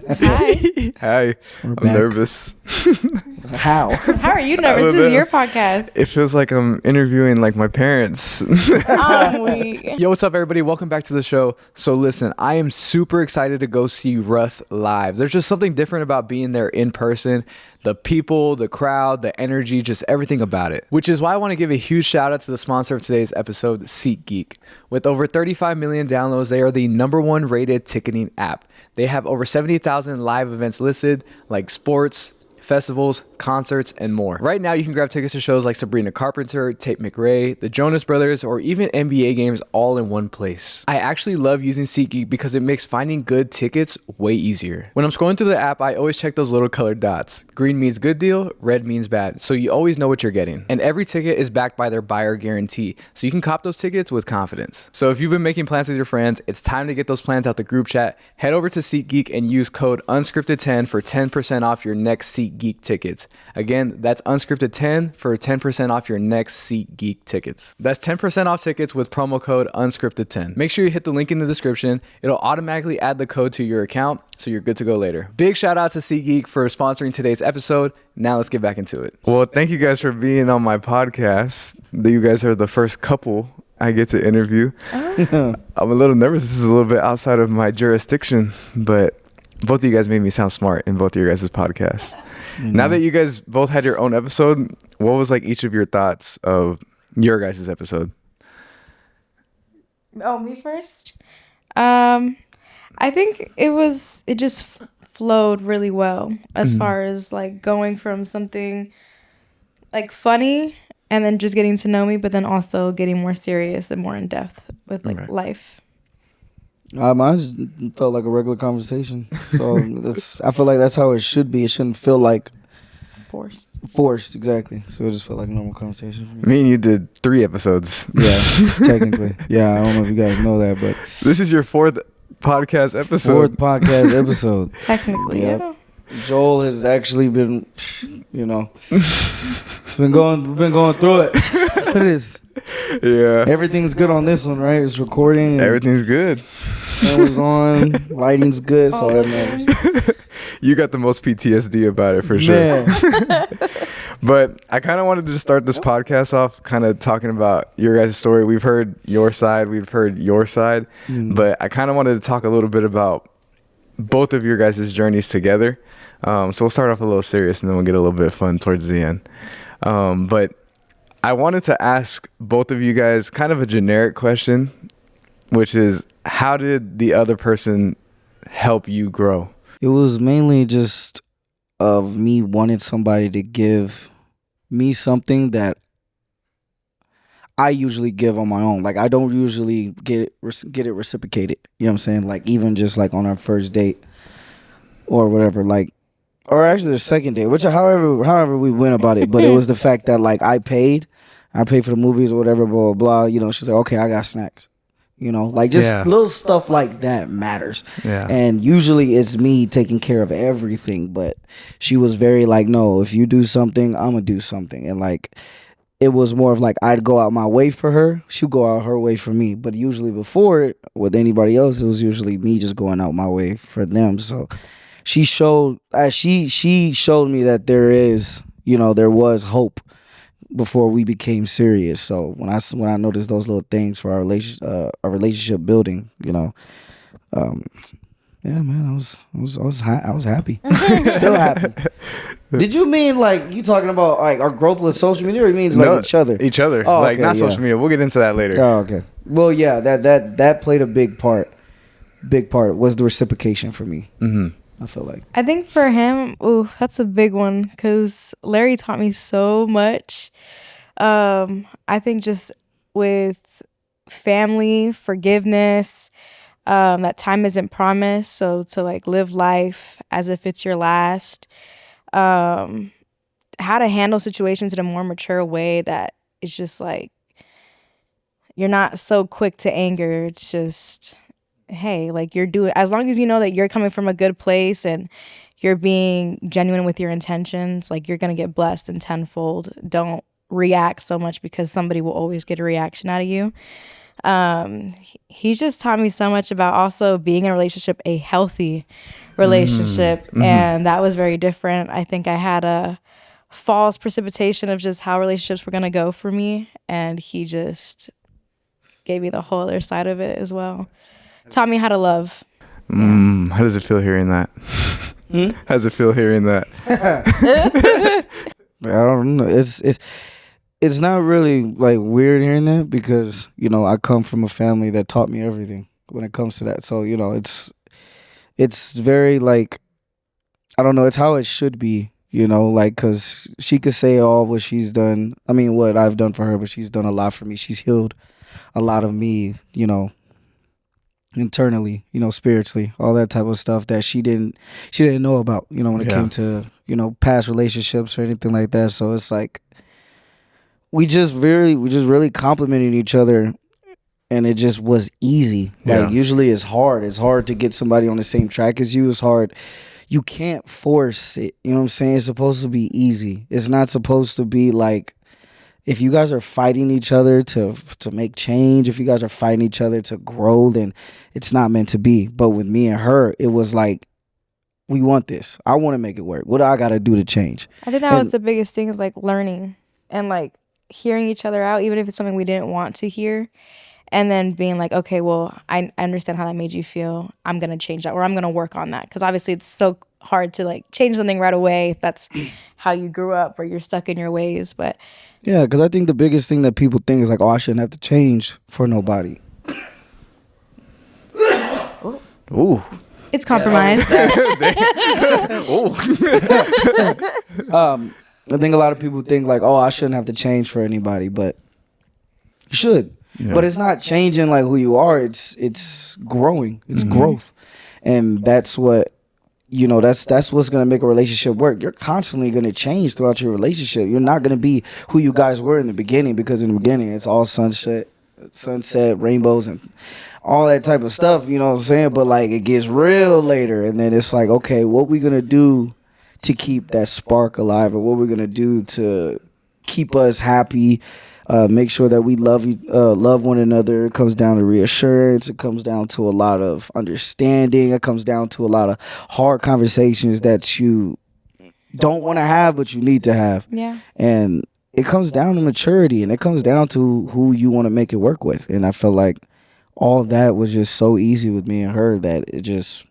Hi. Hi. I'm nervous. How? How are you nervous? This is your podcast. It feels like I'm interviewing like my parents. Yo, what's up, everybody? Welcome back to the show. So listen, I am super excited to go see Russ live. There's just something different about being there in person. The people, the crowd, the energy, just everything about it. Which is why I want to give a huge shout out to the sponsor of today's episode, SeatGeek. With over 35 million downloads, they are the #1 rated ticketing app. They have over 70,000 live events listed, like sports, festivals, concerts, and more. Right now, you can grab tickets to shows like Sabrina Carpenter, Tate McRae, the Jonas Brothers, or even NBA games all in one place. I actually love using SeatGeek because it makes finding good tickets way easier. When I'm scrolling through the app, I always check those little colored dots. Green means good deal, red means bad, so you always know what you're getting. And every ticket is backed by their buyer guarantee, so you can cop those tickets with confidence. So if you've been making plans with your friends, it's time to get those plans out the group chat. Head over to SeatGeek and use code Unscripted10 for 10% off your next SeatGeek tickets. Again, that's Unscripted10 for 10% off your next SeatGeek tickets. That's 10% off tickets with promo code Unscripted10. Make sure you hit the link in the description. It'll automatically add the code to your account, so you're good to go later. Big shout out to SeatGeek for sponsoring today's episode. Now let's get back into it. Well, thank you guys for being on my podcast. You guys are the first couple I get to interview. I'm a little nervous. This is a little bit outside of my jurisdiction, but both of you guys made me sound smart in both of your guys' podcasts. Now that you guys both had your own episode, what was like each of your thoughts of your guys' episode? Oh, me first? I think it just flowed really well as far as like going from something like funny and then just getting to know me, but then also getting more serious and more in depth with like life. Mine just felt like a regular conversation. So I feel like that's how it should be. It shouldn't feel like forced, exactly. So it just felt like a normal conversation for me. Me and you did 3 episodes. Yeah, technically. Yeah, I don't know if you guys know that, but this is your 4th podcast episode. 4th podcast episode. Technically, yeah. Joel has actually been, we've been going through it. It is. Yeah. Everything's good on this one, right? It's recording. Everything's good. Cameras on. Lighting's good. So that matters. You got the most PTSD about it for sure. But I kind of wanted to start this podcast off kind of talking about your guys' story. We've heard your side. We've heard your side. But I kind of wanted to talk a little bit about both of your guys' journeys together. So we'll start off a little serious and then we'll get a little bit fun towards the end. But I wanted to ask both of you guys kind of a generic question, which is, how did the other person help you grow? It was mainly just of me wanting somebody to give me something that I usually give on my own. Like, I don't usually get it reciprocated. You know what I'm saying? Like, even just like on our first date or whatever, like, or actually the second date, which however we went about it. But it was the fact that like I paid for the movies or whatever, blah, blah, blah. She's like, okay, I got snacks. Like just little stuff like that matters. Yeah. And usually it's me taking care of everything. But she was very like, no, if you do something, I'm going to do something. And like, it was more of like I'd go out my way for her. She'd go out her way for me. But usually before, with anybody else, it was usually me just going out my way for them. So she showed me that there was hope before we became serious. So when I noticed those little things for our relationship building, yeah, man, I was happy. Still happy. Did you mean like you talking about like our growth with social media, or you mean like each other? Each other. Oh, like okay, not social media. We'll get into that later. Oh, okay. Well, yeah, that played a big part. Big part was the reciprocation for me. I feel like. I think for him, that's a big one because Larry taught me so much. I think just with family, forgiveness, that time isn't promised. So to like live life as if it's your last, how to handle situations in a more mature way that it's just like, you're not so quick to anger. It's just, hey, like you're doing, as long as you know that you're coming from a good place and you're being genuine with your intentions, like you're going to get blessed in tenfold. Don't react so much because somebody will always get a reaction out of you. He just taught me so much about also being in a relationship, a healthy relationship. And that was very different. I think I had a false precipitation of just how relationships were going to go for me. And he just gave me the whole other side of it as well. Taught me how to love. How does it feel hearing that? How does it feel hearing that? I don't know. It's not really like weird hearing that because, you know, I come from a family that taught me everything when it comes to that. So, you know, it's very like, I don't know, it's how it should be, you know, like, because she could say all what she's done. I mean, what I've done for her, but she's done a lot for me. She's healed a lot of me, you know, internally, you know, spiritually, all that type of stuff that she didn't know about, you know, when it came to, you know, past relationships or anything like that. So it's like, we just really complimented each other, and it just was easy. Like usually it's hard. It's hard to get somebody on the same track as you. It's hard. You can't force it. You know what I'm saying? It's supposed to be easy. It's not supposed to be like, if you guys are fighting each other to make change, if you guys are fighting each other to grow, then it's not meant to be. But with me and her, it was like, we want this. I want to make it work. What do I got to do to change? I think that was the biggest thing, is like learning and like hearing each other out, even if it's something we didn't want to hear, and then being like, okay, well, I understand how that made you feel. I'm going to change that, or I'm going to work on that. Because obviously it's so hard to like change something right away if that's how you grew up or you're stuck in your ways. But yeah, because I think the biggest thing that people think is like, oh, I shouldn't have to change for nobody. Ooh. It's compromised. I think a lot of people think like, oh, I shouldn't have to change for anybody, but you should. Yeah. But it's not changing like who you are. It's growing. It's growth, and that's what, you know. That's what's gonna make a relationship work. You're constantly gonna change throughout your relationship. You're not gonna be who you guys were in the beginning, because in the beginning it's all sunset, rainbows, and all that type of stuff. You know what I'm saying? But like it gets real later, and then it's like, okay, what we gonna do to keep that spark alive, or what we're gonna do to keep us happy, make sure that we love one another. It comes down to reassurance. It comes down to a lot of understanding. It comes down to a lot of hard conversations that you don't want to have, but you need to have. Yeah. And it comes down to maturity, and it comes down to who you want to make it work with. And I felt like all that was just so easy with me and her that it's just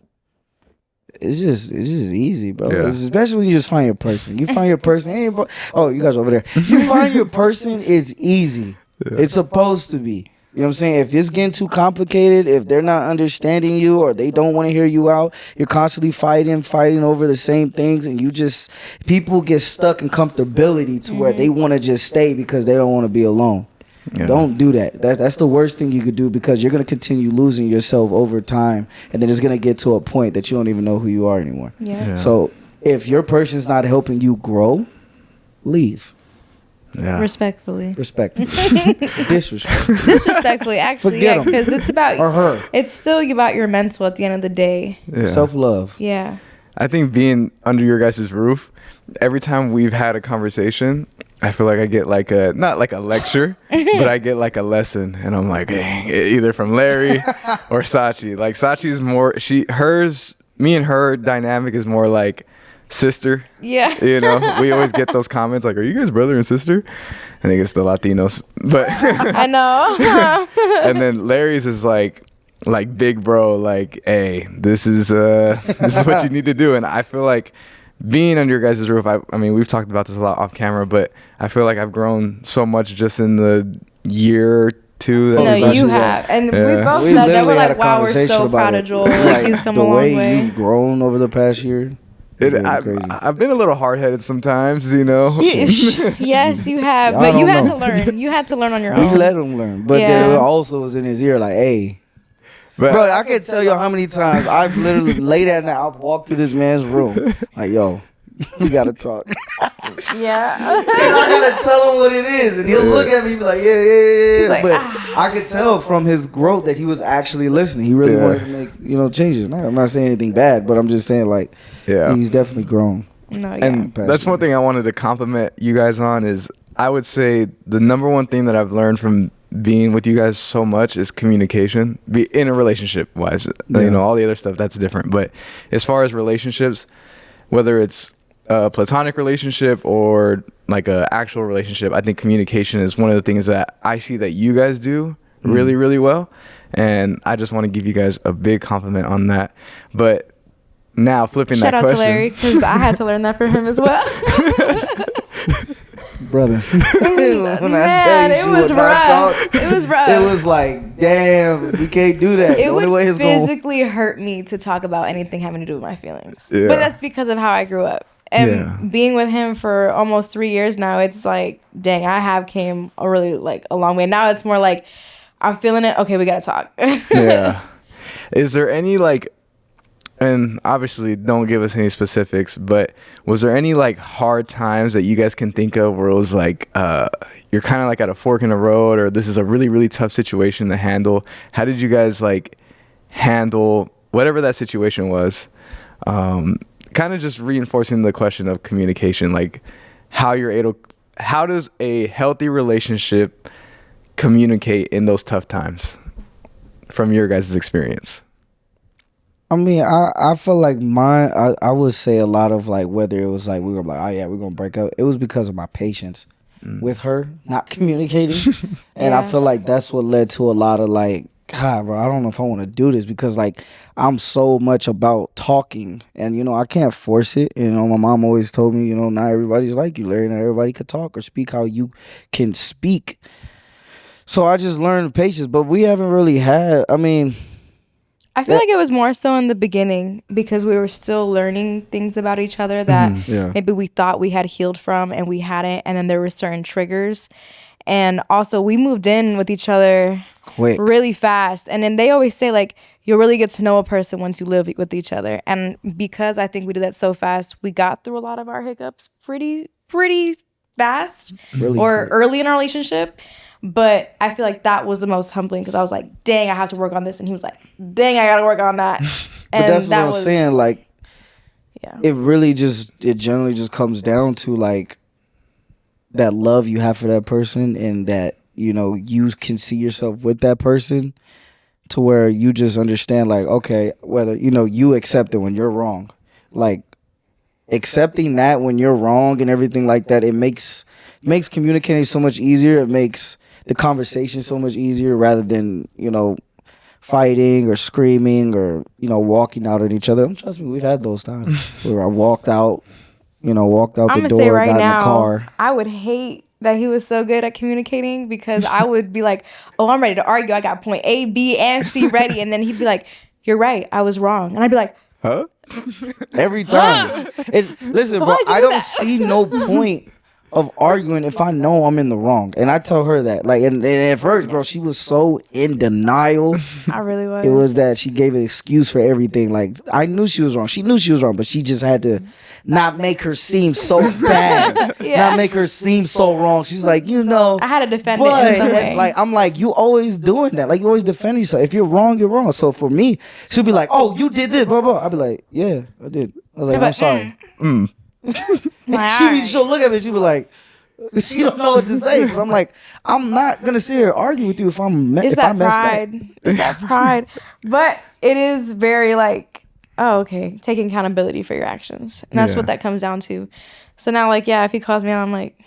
easy, bro. Yeah. Especially when you just find your person. You find your person. Oh, you guys over there. You find your person is easy. Yeah. It's supposed to be. You know what I'm saying? If it's getting too complicated, if they're not understanding you, or they don't want to hear you out, you're constantly fighting over the same things, and people get stuck in comfortability to where they want to just stay because they don't want to be alone. Yeah. Don't do that. That's the worst thing you could do, because you're going to continue losing yourself over time, and then it's going to get to a point that you don't even know who you are anymore. Yeah. So if your person's not helping you grow, leave. Yeah. Respectfully. Disrespectfully, actually. Yeah, because it's about or her. It's still about your mental at the end of the day. Yeah. Self-love. Yeah. I think being under your guys' roof, every time we've had a conversation, I feel like I get like not like a lecture, but I get like a lesson, and I'm like, hey, either from Larry or Sachi. Like Sachi's more, me and her dynamic is more like sister. Yeah. You know, we always get those comments like, are you guys brother and sister? I think it's the Latinos, but I know. And then Larry's is like big bro, like, hey, this is what you need to do. And I feel like being under your guys' roof, I mean, we've talked about this a lot off camera, but I feel like I've grown so much just in the year or two. No, you have. And we both said that. We're like, wow, we're so proud of Joel. Like, he's come a long way. The way you've grown over the past year. I've been a little hard-headed sometimes, you know. Yes, you have. But you had to learn. You had to learn on your own. We let him learn. But then it also was in his ear like, hey. Bro, I can't tell you how many times I've literally late at night, I've walked to this man's room. Like, yo, we got to talk. Yeah. And I got to tell him what it is. And he'll look at me and be like, yeah. Like, but I could tell from his growth that he was actually listening. He really wanted to make, changes. I'm not saying anything bad, but I'm just saying, like, he's definitely grown. No, yeah. And that's one thing I wanted to compliment you guys on is I would say the number one thing that I've learned from being with you guys so much is communication. Be in a relationship wise, you know, all the other stuff that's different. But as far as relationships, whether it's a platonic relationship or like a actual relationship, I think communication is one of the things that I see that you guys do really, really well. And I just want to give you guys a big compliment on that. But now flipping Shout that out question. to Larry, because I had to learn that from him as well. Brother. When Man, it was rough. It was rough. It was like, damn, we can't do that. It would physically hurt me to talk about anything having to do with my feelings. Yeah. But that's because of how I grew up. And being with him for almost 3 years now, it's like, dang, I have came a really like a long way. Now it's more like, I'm feeling it. Okay, we gotta talk. Yeah. Is there any like, and obviously don't give us any specifics, but was there any like hard times that you guys can think of where it was like you're kind of like at a fork in the road, or this is a really, really tough situation to handle? How did you guys like handle whatever that situation was? Kind of just reinforcing the question of communication, like how does a healthy relationship communicate in those tough times from your guys' experience? I mean, I feel like I would say a lot of like whether it was like we were like, oh yeah, we're gonna break up. It was because of my patience with her not communicating, and I feel like that's what led to a lot of like, God, bro, I don't know if I want to do this because like I'm so much about talking, and you know I can't force it. You know, my mom always told me, you know, not everybody's like you, Larry. Not everybody could talk or speak how you can speak. So I just learned patience, but we haven't really had. I mean. I feel like it was more so in the beginning because we were still learning things about each other that maybe we thought we had healed from and we hadn't. And then there were certain triggers. And also we moved in with each other quick, really fast. And then they always say like, you'll really get to know a person once you live with each other. And because I think we did that so fast, we got through a lot of our hiccups pretty fast or early in our relationship. But I feel like that was the most humbling because I was like, dang, I have to work on this. And he was like, dang, I got to work on that. And but that's what I'm saying. Like, it generally just comes down to like that love you have for that person and that, you know, you can see yourself with that person to where you just understand like, okay, whether, you know, you accept it when you're wrong. Like, accepting that when you're wrong and everything like that, it makes communicating so much easier. It makes the conversation so much easier rather than, you know, fighting or screaming or, you know, walking out at each other. Trust me, we've had those times where I walked out the door, got in the car. I would hate that he was so good at communicating because I would be like, oh, I'm ready to argue. I got point A, B, and C ready. And then he'd be like, you're right, I was wrong. And I'd be like, huh? Every time. Listen, bro, I don't see no point of arguing if I know I'm in the wrong. And I tell her that. Like, and at first, bro, she was so in denial. I really was. It was that she gave an excuse for everything. Like, I knew she was wrong. She knew she was wrong, but she just had to not make her seem so bad. Not make her seem so wrong. She's like, you know. I had to defend it in some way. Like, I'm like, you always doing that. Like, you always defend yourself. If you're wrong, you're wrong. So for me, she'll be like, oh, you did this, blah, blah. I'll be like, yeah, I did. I was like, I'm sorry. She'll look at me, she'll be like, she don't know what to say. Because I'm like, I'm not going to sit here and argue with you if I messed up. It's that pride. But it is very like, oh, okay, taking accountability for your actions. And that's what that comes down to. So now, like, if he calls me out, I'm like,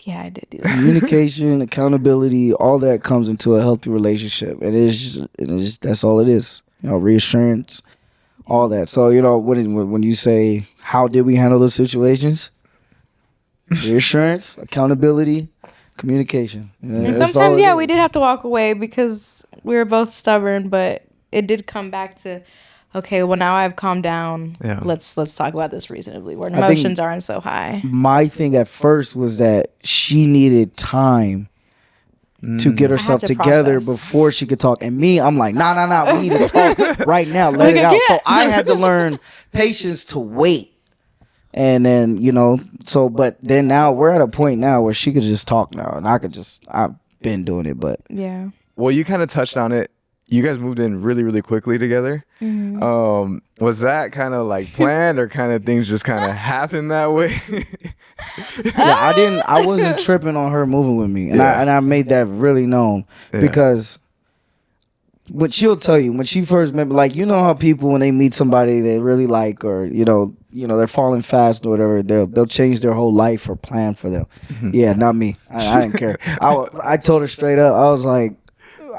yeah, I did do that. Communication, accountability, all that comes into a healthy relationship. And it's just that's all it is. You know, reassurance, all that. So, you know, when you say, how did we handle those situations? Reassurance, accountability, communication. And sometimes, we did have to walk away because we were both stubborn, but it did come back to, okay, well, now I've calmed down. Yeah. Let's talk about this reasonably where emotions aren't so high. My thing at first was that she needed time to get herself together before she could talk. And me, I'm like, nah, we need to talk right now. Let it out. So I had to learn patience to wait. And then, you know, but then now we're at a point now where she could just talk now. And I've been doing it, but. Yeah. Well, you kind of touched on it. you guys moved in really, really quickly together. Was that kind of like planned, or kind of things just kind of happened that way? Yeah, I wasn't tripping on her moving with me, and I made that really known because what she'll tell you when she first met, like, you know how people when they meet somebody they really like, or you know they're falling fast or whatever, they'll change their whole life or plan for them. Yeah, not me. I didn't care. I told her straight up. I was like,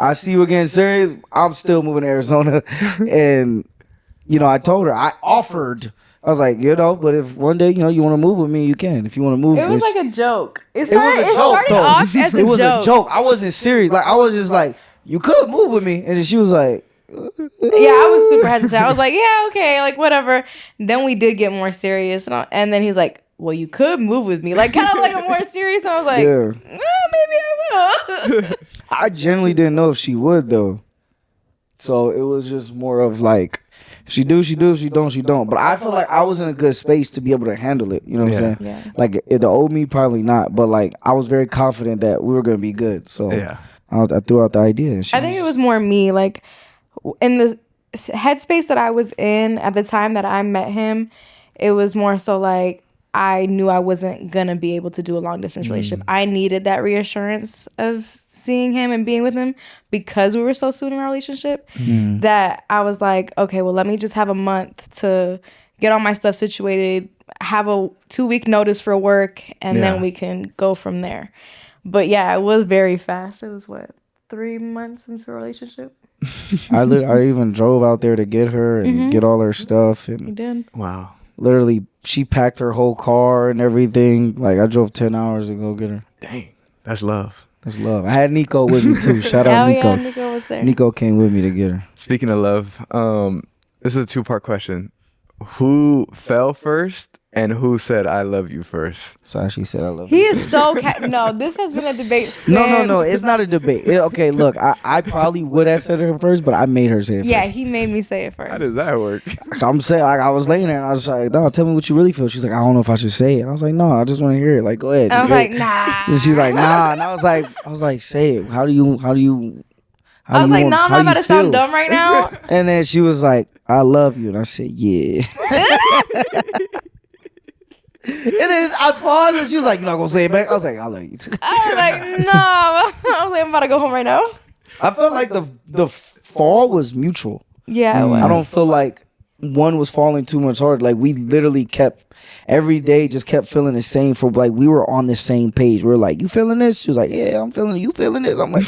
I see you again serious. I'm still moving to Arizona, and I told her, I offered. I was like, but if one day, you want to move with me, you can. If you want to move, it was like a joke. It was a joke, started off as a joke. It was a joke. I wasn't serious. Like, I was just like, you could move with me, and then she was like, yeah, I was super hesitant. I was like, yeah, okay, like whatever. Then we did get more serious, and then he's like, well, you could move with me, like kind of like a more serious. I was like, maybe I will. I genuinely didn't know if she would though, so it was just more of like, if she do, she do. If she don't, she don't. But I feel like I was in a good space to be able to handle it. You know what I'm saying? Yeah. Like, the old me, probably not. But like, I was very confident that we were gonna be good. So I threw out the idea. And I think it was more me, like in the headspace that I was in at the time that I met him. It was more so like I knew I wasn't gonna be able to do a long distance relationship. I needed that reassurance of seeing him and being with him because we were so soon in our relationship, that I was like, okay, well, let me just have a month to get all my stuff situated, have a 2-week notice for work, and then we can go from there. But yeah, it was very fast. It was 3 months into a relationship. I even drove out there to get her and get all her stuff. And You did. Wow. Literally, she packed her whole car and everything. Like, I drove 10 hours to go get her. Dang, that's love. That's love. I had Nico with me too. Shout out Nico. Yeah, Nico was there. Nico came with me to get her. Speaking of love, this is a 2-part question. Who fell first, and who said "I love you" first? Sachi said, "I love He you." is so no. This has been a debate. No. It's not a debate. Okay, look, I probably would have said her first, but I made her say it first. Yeah, he made me say it first. How does that work? I'm saying, like, I was laying there and I was like, "No, tell me what you really feel." She's like, "I don't know if I should say it." And I was like, "No, I just want to hear it. Like, go ahead." I was like, "Nah." And she's like, "Nah." And I was like, "Say it. How do you?" I was like, "No, I'm not about to sound dumb right now." And then she was like, "I love you," and I said, "Yeah." And then I paused and she was like, "You're not gonna say it back?" I was like, "I love you too." I was like, "No." I was like, "I'm about to go home right now." I felt like the fall was mutual. Yeah, it was. I don't feel like one was falling too much hard. Like, we literally kept every day just kept feeling the same. For like, we were on the same page. We were like, "You feeling this?" She was like, "Yeah, I'm feeling it." "You feeling this?" I'm like,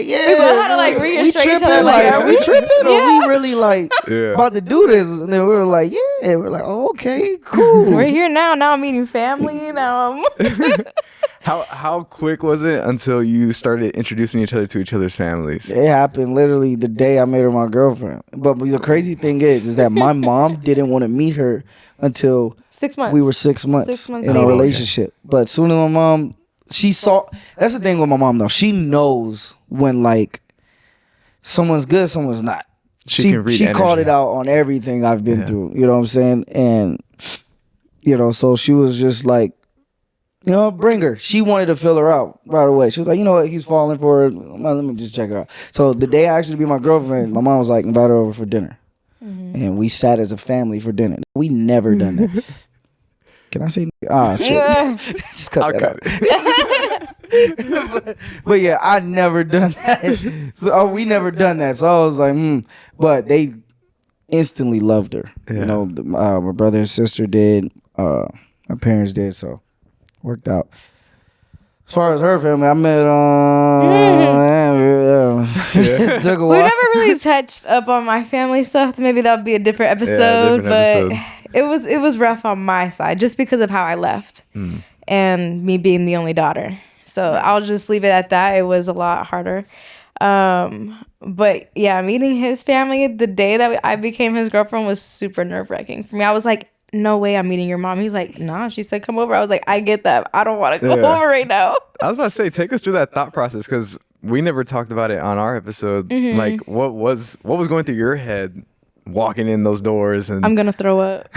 "Yeah." We both had to like reassure We each other. tripping? Like, are we tripping? Or we really like Yeah. about to do this? And then we were like, "Yeah." We're like, "Oh, okay, cool." We're here now. Now I'm meeting family. Now I'm. How quick was it until you started introducing each other to each other's families? It happened literally the day I made her my girlfriend. But the crazy thing is that my mom didn't want to meet her until 6 months. we were 6 months, 6 months in a later. relationship. But soon as my mom, she saw. That's the thing with my mom though. She knows when like someone's good, someone's not. She can read She called energy. it out on everything I've been through. You know what I'm saying? And so she was just like, bring her. She wanted to fill her out right away. She was like, "You know what? He's falling for her. Let me just check her out." So the day I actually be my girlfriend, my mom was like, "Invite her over for dinner." And we sat as a family for dinner. We never done that. Can I say? Shit. Just cut that out. But yeah, I never done that. So we never done that. So I was like, But they instantly loved her. Yeah. My brother and sister did. My parents did. So worked out. As far as her family, I met it took a while. We never really touched up on my family stuff. Maybe that would be a different episode. It was rough on my side just because of how I left and me being the only daughter. So I'll just leave it at that. It was a lot harder. But yeah, meeting his family the day that I became his girlfriend was super nerve-wracking for me. I was like, "No way I'm meeting your mom." He's like, "Nah." She said, "Come over." I was like, "I get that. I don't want to go over right now." I was about to say, take us through that thought process, because we never talked about it on our episode. Like, what was going through your head walking in those doors? And I'm gonna throw up.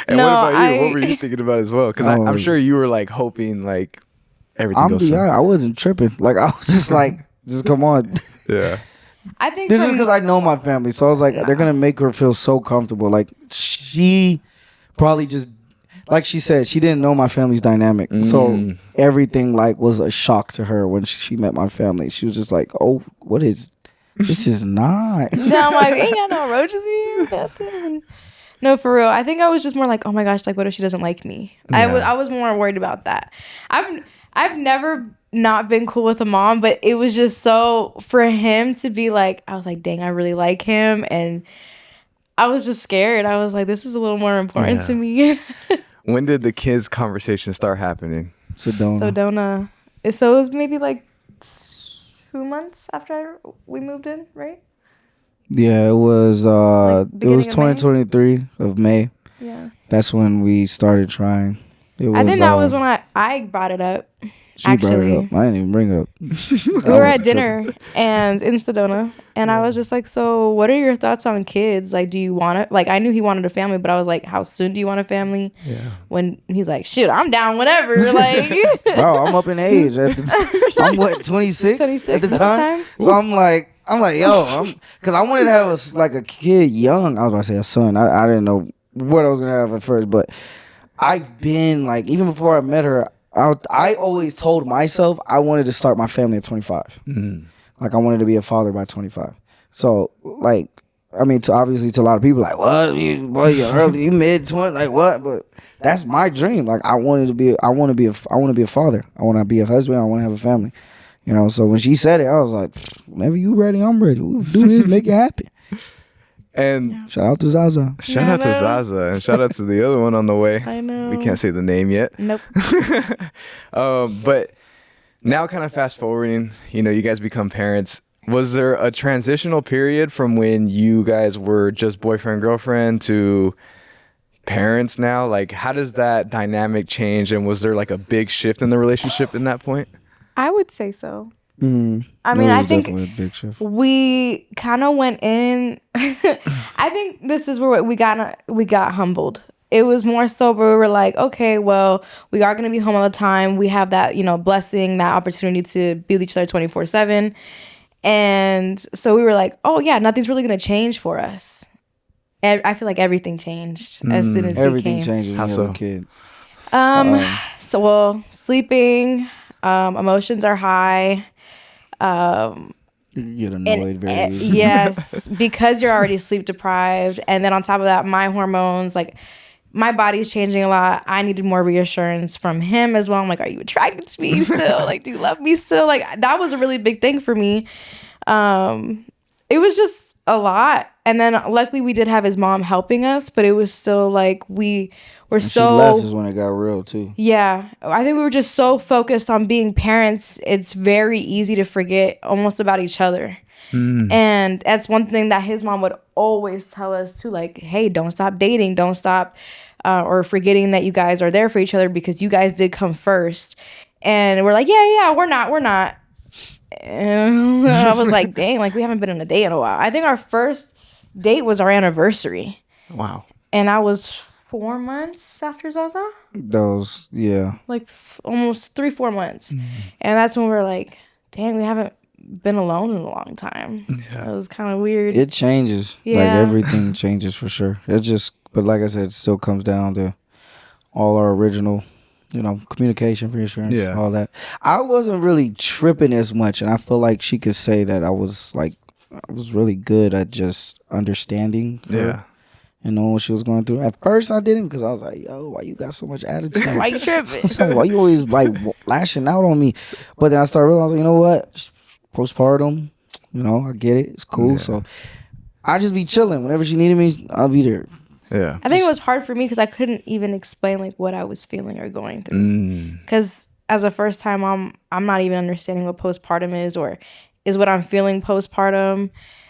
and No, what about you? What were you thinking about as well? Because I'm sure you were like hoping like everything goes. I wasn't tripping. Like, I was just like, just come on. Yeah. I think This is because I know my family, so I was like, they're gonna make her feel so comfortable. Like she probably just, like she said, she didn't know my family's dynamic, so everything like was a shock to her when she met my family. She was just like, "Oh, what is this? Is not." No, I'm like, ain't got no roaches here. Nothing. No, for real. I think I was just more like, oh my gosh, like what if she doesn't like me? Yeah. I was more worried about that. I've never not been cool with a mom, but it was just so for him to be like, I was like, dang, I really like him, and I was just scared. I was like, this is a little more important to me. When did the kids' conversation start happening? Sedona. So Dona. So it was maybe like 2 months after we moved in, right? Yeah, it was beginning of May? 2023 of May. Yeah. That's when we started trying. It was, I think that was when I brought it up. she brought it up. I didn't even bring it up. We were at dinner and in Sedona, and I was just like, so what are your thoughts on kids? Like, do you want it? Like, I knew he wanted a family, but I was like, how soon do you want a family? Yeah. When he's like, shoot, I'm down whenever. Like, bro, I'm up in age. I'm what, 26 at the time? So I'm like, yo, because I wanted to have a kid young. I was about to say a son. I didn't know what I was gonna have at first, but I've been like, even before I met her, I always told myself I wanted to start my family at 25. Like I wanted to be a father by 25. So like, I mean, obviously to a lot of people, like, what? You're early, you mid 20, like what? But that's my dream. Like I want to be a father. I want to be a husband. I want to have a family. You know. So when she said it, I was like, whenever you ready, I'm ready. We'll do this, make it happen. And shout out to Zaza. Shout out to Zaza, and shout out to the other one on the way. I know. We can't say the name yet. Nope. But now, kind of fast forwarding, you guys become parents. Was there a transitional period from when you guys were just boyfriend, girlfriend to parents now? Like, how does that dynamic change? And was there like a big shift in the relationship in that point? I would say so. I mean, I think a big shift. we kind of went in. I think this is where we got humbled. It was more so where we were like, okay, well, we are going to be home all the time. We have that, blessing, that opportunity to be with each other 24/7. And so we were like, oh yeah, nothing's really going to change for us. I feel like everything changed as soon as everything he came. changes when you have a kid. So sleeping, emotions are high. You get annoyed very easily. Yes, because you're already sleep deprived, and then on top of that, my hormones, like my body's changing a lot. I needed more reassurance from him as well. I'm like, are you attracted to me still? Like, do you love me still? Like, that was a really big thing for me. It was just a lot, and then luckily we did have his mom helping us, but it was still like we were She left is when it got real too. Yeah, I think we were just so focused on being parents. It's very easy to forget almost about each other. And that's one thing that his mom would always tell us too, like, hey, don't stop dating, don't stop or forgetting that you guys are there for each other because you guys did come first. And we're like, yeah, we're not. And I was like, dang, like we haven't been on a date in a while. I think our first date was our anniversary. Wow. And I was 4 months after Zaza. Those, yeah. Like almost 3-4 months. And that's when we're like, dang, we haven't been alone in a long time. Yeah. It was kind of weird. It changes. Yeah. Like everything changes for sure. But like I said, it still comes down to all our original, communication, reassurance, all that. I wasn't really tripping as much, and I feel like she could say that I was really good at just understanding her. Yeah. And knowing what she was going through. At first, I didn't because I was like, yo, why you got so much attitude? Why you tripping? Like, why you always lashing out on me? But then I started realizing, you know what? Postpartum, I get it. It's cool. Yeah. So I just be chilling. Whenever she needed me, I'll be there. Yeah. I think it was hard for me because I couldn't even explain like what I was feeling or going through. Because as a first time mom, I'm not even understanding what postpartum is or is what I'm feeling postpartum.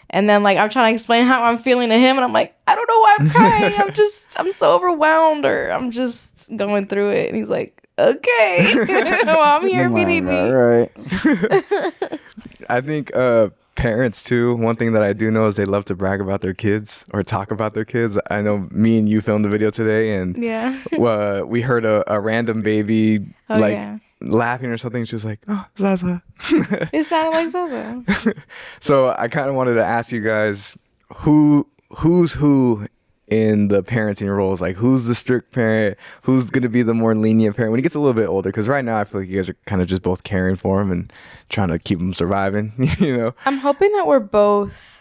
And then like I'm trying to explain how I'm feeling to him, and I'm like, I don't know why I'm crying. I'm so overwhelmed, or I'm just going through it. And he's like, okay, well, I'm here if you need me. All right. I think parents too. One thing that I do know is they love to brag about their kids or talk about their kids. I know me and you filmed the video today, and we heard a random baby laughing or something. She was like, "Oh, Zaza." It sounded like Zaza. So I kind of wanted to ask you guys who's who in the parenting roles. Like, who's the strict parent? Who's going to be the more lenient parent when he gets a little bit older? Because right now I feel like you guys are kind of just both caring for him and trying to keep him surviving. You know. I'm hoping that we're both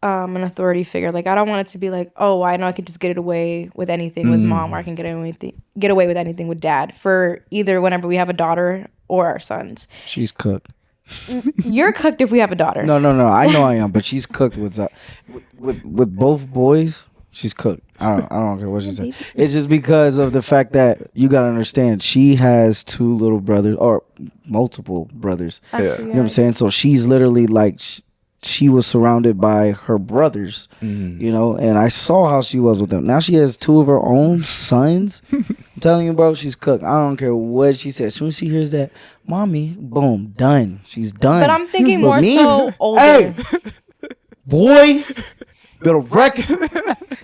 an authority figure. Like, I don't want it to be like, oh, I know I could just get it away with anything with mom, or I can get away with anything with dad. For either whenever we have a daughter or our sons. She's cooked. You're cooked if we have a daughter. No. I know I am, but she's cooked with both boys. She's cooked. I don't care what she said. It's just because of the fact that you gotta understand she has 2 little brothers or multiple brothers. Actually, You know what I'm saying? So she's literally like she was surrounded by her brothers, you know, and I saw how she was with them. Now she has 2 of her own sons. I'm telling you, bro, she's cooked. I don't care what she says. As soon as she hears that, mommy, boom, done. She's done. But I'm thinking But more me? so older. Hey, boy, better reckon.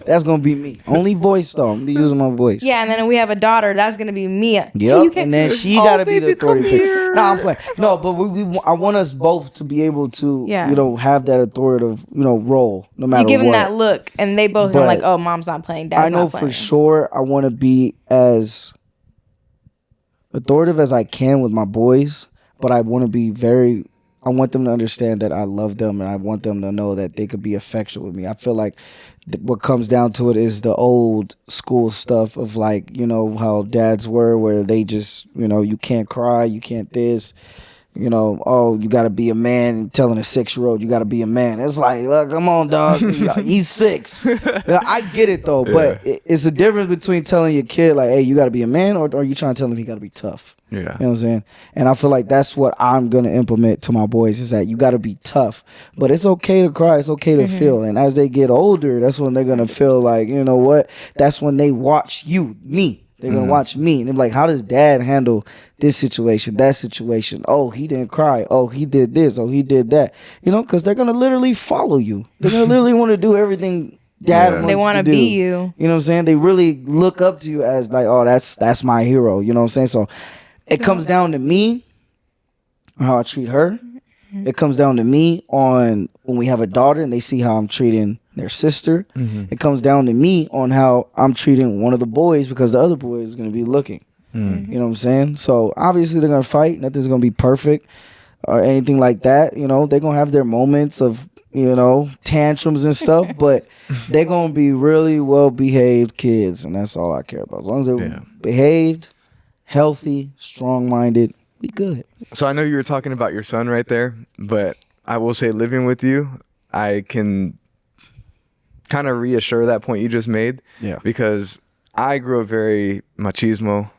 That's gonna be me. Only voice though. I'm gonna be using my voice. Yeah, and then if we have a daughter, that's gonna be Mia. Yep, and then she gotta be the baby, come authority figure. here. No, I'm playing. No, but I want us both to be able to, Yeah. you know, have that authoritative, you know, role no matter You give what. them that look, and they both know, But like, oh, mom's not playing, dad's I know not playing. for sure I want to be as authoritative as I can with my boys, but I want to be I want them to understand that I love them, and I want them to know that they could be affectionate with me. I feel like what comes down to it is the old school stuff of, like, you know, how dads were, where they just, you know, you can't cry, you can't this, you know, oh, you got to be a man, telling a 6-year-old you got to be a man. It's like, look, come on, dog. He's 6. You know, I get it, though, but it's a difference between telling your kid, like, hey, you got to be a man, or are you trying to tell him he got to be tough? Yeah. You know what I'm saying? And I feel like that's what I'm going to implement to my boys, is that you got to be tough. But it's okay to cry. It's okay to feel. And as they get older, that's when they're going to feel like, you know what? That's when they watch me. They're going to watch me. And they're like, how does dad handle this situation, that situation? Oh, he didn't cry. Oh, he did this. Oh, he did that. You know, because they're going to literally follow you. They're going to literally want to do everything dad wants They want to to do. be you. You know what I'm saying? They really look up to you as like, oh, that's my hero. You know what I'm saying? So it comes down to me on how I treat her. It comes down to me on when we have a daughter and they see how I'm treating their sister. It comes down to me on how I'm treating one of the boys, because the other boy is going to be looking. You know what I'm saying? So obviously they're going to fight. Nothing's going to be perfect or anything like that. You know, they're going to have their moments of, you know, tantrums and stuff, but they're going to be really well-behaved kids, and that's all I care about. As long as they're behaved, healthy, strong-minded, we good. So I know you were talking about your son right there, but I will say, living with you, I can kind of reassure that point you just made. Yeah. Because I grew up very machismo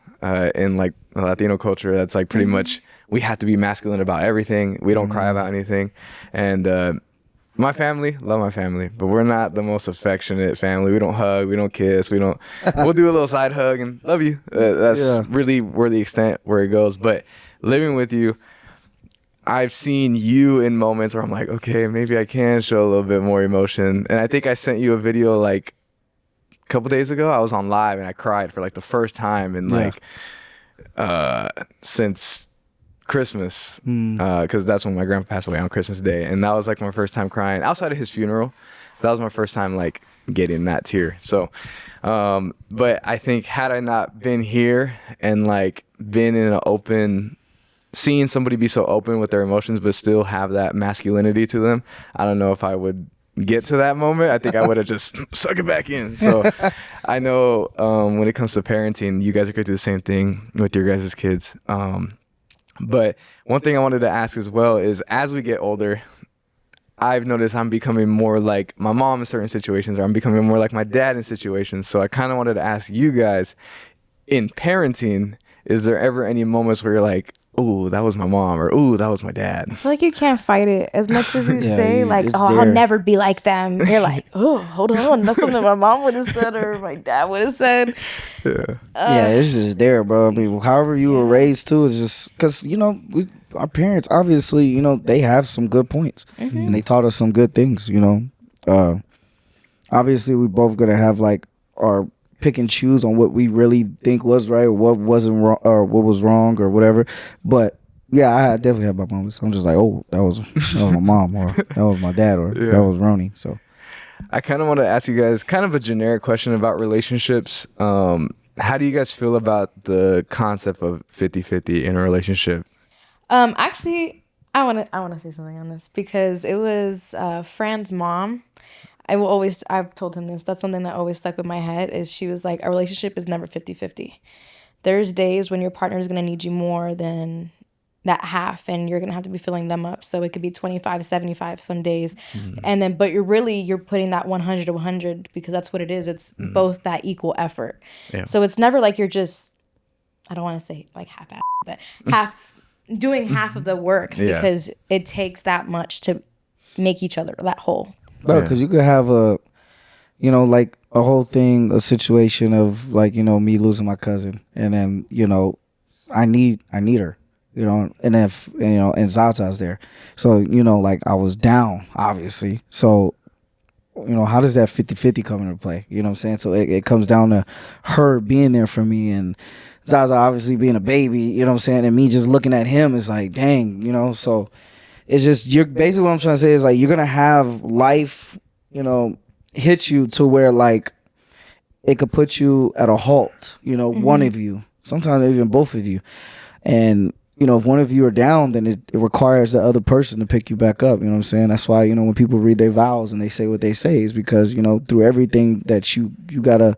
in like Latino culture. That's like pretty much, we have to be masculine about everything. We don't cry about anything. And my family, love my family, but we're not the most affectionate family. We don't hug, we don't kiss, we'll do a little side hug and love you. That's really where the extent where it goes. But living with you, I've seen you in moments where I'm like, okay, maybe I can show a little bit more emotion. And I think I sent you a video like a couple days ago. I was on live and I cried for like the first time in like since Christmas, because that's when my grandpa passed away, on Christmas Day, and that was like my first time crying outside of his funeral. That was my first time like getting that tear. So but I think had I not been here and like been in an open, seeing somebody be so open with their emotions but still have that masculinity to them, I don't know if I would get to that moment. I think I would have just suck it back in. So I know when it comes to parenting, you guys are going to do the same thing with your guys' kids. But one thing I wanted to ask as well is, as we get older, I've noticed I'm becoming more like my mom in certain situations, or I'm becoming more like my dad in situations. So I kind of wanted to ask you guys, in parenting, is there ever any moments where you're like, ooh, that was my mom, or ooh, that was my dad? I feel like you can't fight it as much as you say, like, it's oh, there. I'll never be like them. You're like, oh, hold on, that's something my mom would have said or my dad would have said. Yeah, it's just there, bro. I mean, however you were raised too is just because, you know, our parents, obviously, you know, they have some good points and they taught us some good things, you know. Obviously, we both gonna have like our pick and choose on what we really think was right or what wasn't wrong or what was wrong or whatever. But yeah, I definitely had my moments. I'm just like, oh, that was my mom, or that was my dad, or Yeah. that was Ronnie. So I kind of want to ask you guys kind of a generic question about relationships. How do you guys feel about the concept of 50-50 in a relationship? Actually, I want to say something on this because it was Fran's mom. I've told him this. That's something that always stuck with my head is she was like, a relationship is never 50-50. There's days when your partner is going to need you more than that half, and you're going to have to be filling them up. So it could be 25-75 some days. And then, but you're putting that 100 to 100 because that's what it is. It's both that equal effort. Yeah. So it's never like you're just, I don't want to say like half-ass, but doing half of the work because it takes that much to make each other that whole. bro, because you could have like a whole thing, a situation of like, me losing my cousin, and then, I need her, and if, and Zaza's there. So, like I was down, obviously. So, how does that 50-50 come into play? You know what I'm saying? So it comes down to her being there for me and Zaza obviously being a baby, you know what I'm saying? And me just looking at him is like, dang, so it's just, you're basically what I'm trying to say is like, you're going to have life, hit you to where like it could put you at a halt, one of you, sometimes even both of you. And, if one of you are down, then it requires the other person to pick you back up. You know what I'm saying? That's why, when people read their vows and they say what they say is because, through everything that you got to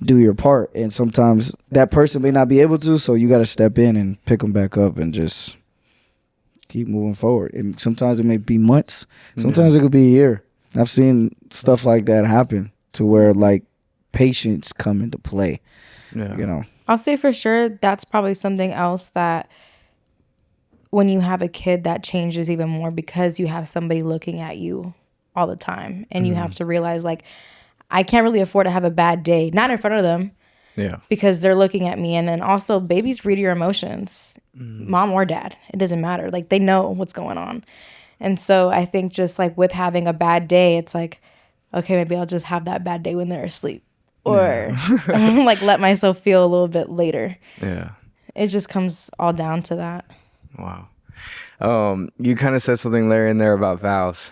do your part. And sometimes that person may not be able to, so you got to step in and pick them back up and just keep moving forward. And sometimes it may be months. Sometimes it could be a year. I've seen stuff like that happen to where like patience come into play. Yeah. I'll say for sure that's probably something else that when you have a kid that changes even more because you have somebody looking at you all the time and you have to realize like I can't really afford to have a bad day, not in front of them. Yeah. Because they're looking at me. And then also babies read your emotions, mom or dad. It doesn't matter. Like they know what's going on. And so I think just like with having a bad day, it's like, okay, maybe I'll just have that bad day when they're asleep or like let myself feel a little bit later. Yeah. It just comes all down to that. Wow. You kind of said something, Larry, in there about vows.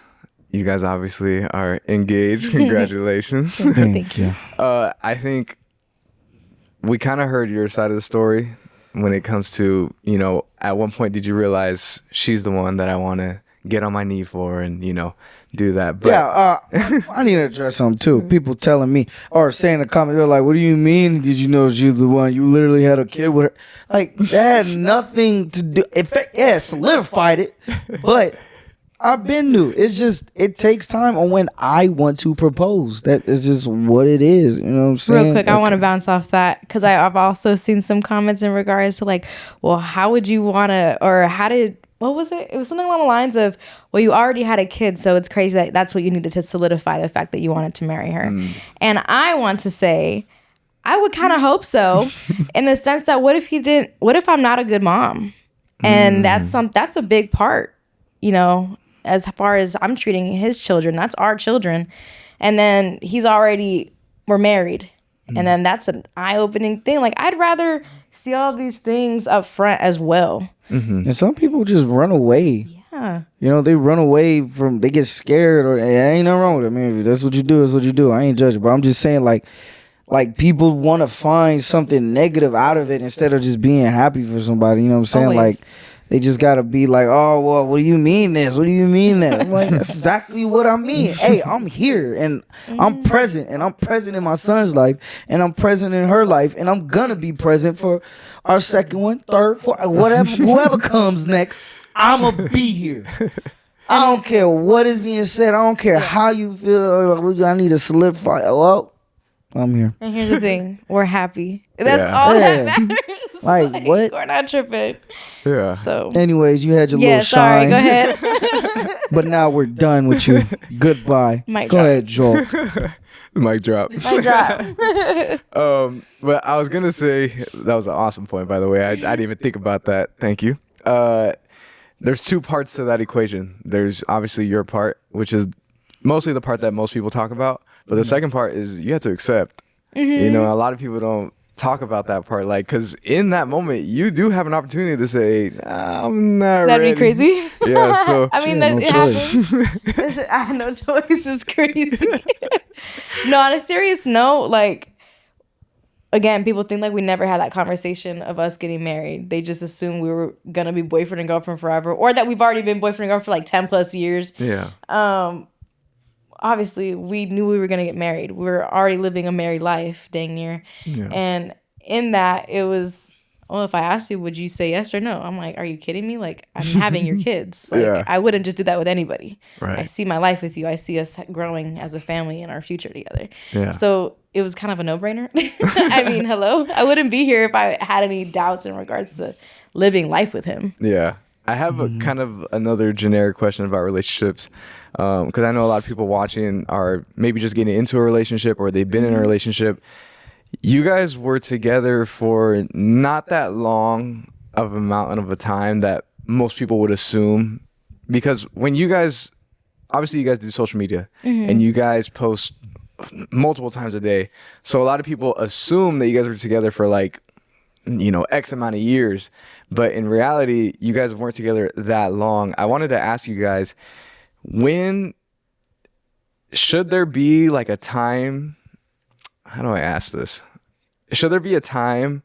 You guys obviously are engaged. Congratulations. Thank you. I think we kind of heard your side of the story when it comes to, at one point did you realize she's the one that I want to get on my knee for and, do that. But I need to address something too. People telling me or saying in the comments, they're like, what do you mean? Did you know you're the one? You literally had a kid with her. Like, that had nothing to do. In fact, yeah, it solidified it. But I've been new. It's just, it takes time on when I want to propose. That is just what it is. You know what I'm saying? Real quick, I want to bounce off that because I've also seen some comments in regards to like, well, how would you want to, or how did, what was it? It was something along the lines of, well, you already had a kid, so it's crazy that that's what you needed to solidify the fact that you wanted to marry her. And I want to say, I would kind of hope so, in the sense that what if I'm not a good mom? And that's a big part, as far as I'm treating his children, that's our children. And then we're married. And then that's an eye-opening thing. Like, I'd rather see all these things up front as well. And some people just run away. Yeah. They run away from, they get scared or ain't nothing wrong with it. I mean, if that's what you do, that's what you do. I ain't judging, but I'm just saying like people want to find something negative out of it instead of just being happy for somebody. You know what I'm saying? Always. Like, they just got to be like, oh, well, what do you mean this? What do you mean that? I'm like, that's exactly what I mean. Hey, I'm here and I'm present, and I'm present in my son's life, and I'm present in her life, and I'm going to be present for our second one, third, fourth, whatever, whoever comes next, I'm going to be here. I don't care what is being said. I don't care how you feel. I need to solidify. Well, I'm here. And here's the thing. We're happy. That's all Yeah. that matters. Like, what? We're not tripping. Yeah. So. Anyways, you had your little sorry. shine. Go ahead. But now we're done with you. Goodbye. Mic Go drop. ahead, Joel. Mic drop. Mic drop. But I was going to say, that was an awesome point, by the way. I didn't even think about that. Thank you. There's two parts to that equation. There's obviously your part, which is mostly the part that most people talk about. But the second part is you have to accept You know, a lot of people don't talk about that part, like, because in that moment you do have an opportunity to say, "Nah, I'm not That'd ready." be crazy. Yeah, so I mean, no it choice. happens. I had no choice. It's crazy. No, on a serious note, like, again, people think like we never had that conversation of us getting married. They just assume we were gonna be boyfriend and girlfriend forever, or that we've already been boyfriend and girlfriend for like 10 plus years. yeah, Obviously, we knew we were gonna get married. We were already living a married life, dang near. yeah, And in that, it was, well, if I asked you, would you say yes or no? I'm like, are you kidding me? Like, I'm having your kids. Like, Yeah. I wouldn't just do that with anybody. Right. I see my life with you. I see us growing as a family and our future together. Yeah. So it was kind of a no-brainer. I mean, hello? I wouldn't be here if I had any doubts in regards to living life with him. yeah. I have a kind of another generic question about relationships, because I know a lot of people watching are maybe just getting into a relationship or they've been in a relationship. You guys were together for not that long of amount of a time that most people would assume, because when you guys, obviously you guys do social media and you guys post multiple times a day, so a lot of people assume that you guys were together for like, you know, X amount of years, but in reality you guys weren't together that long. I wanted to ask you guys, when should there be like a time, how do I ask this? Should there be a time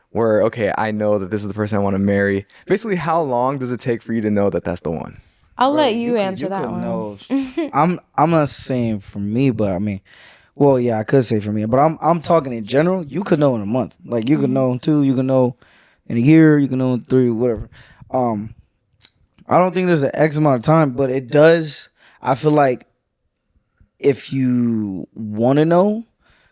where, okay, I know that this is the person I want to marry? Basically, how long does it take for you to know that that's the one? I'll let Bro, you could- answer that could one. know. I'm not saying for me, but I mean, well, yeah, I could say for me, but I'm talking in general. You could know in a month, like you could know in 2, you could know in a year, you can know in 3, whatever. I don't think there's an X amount of time, but it does. I feel like if you want to know,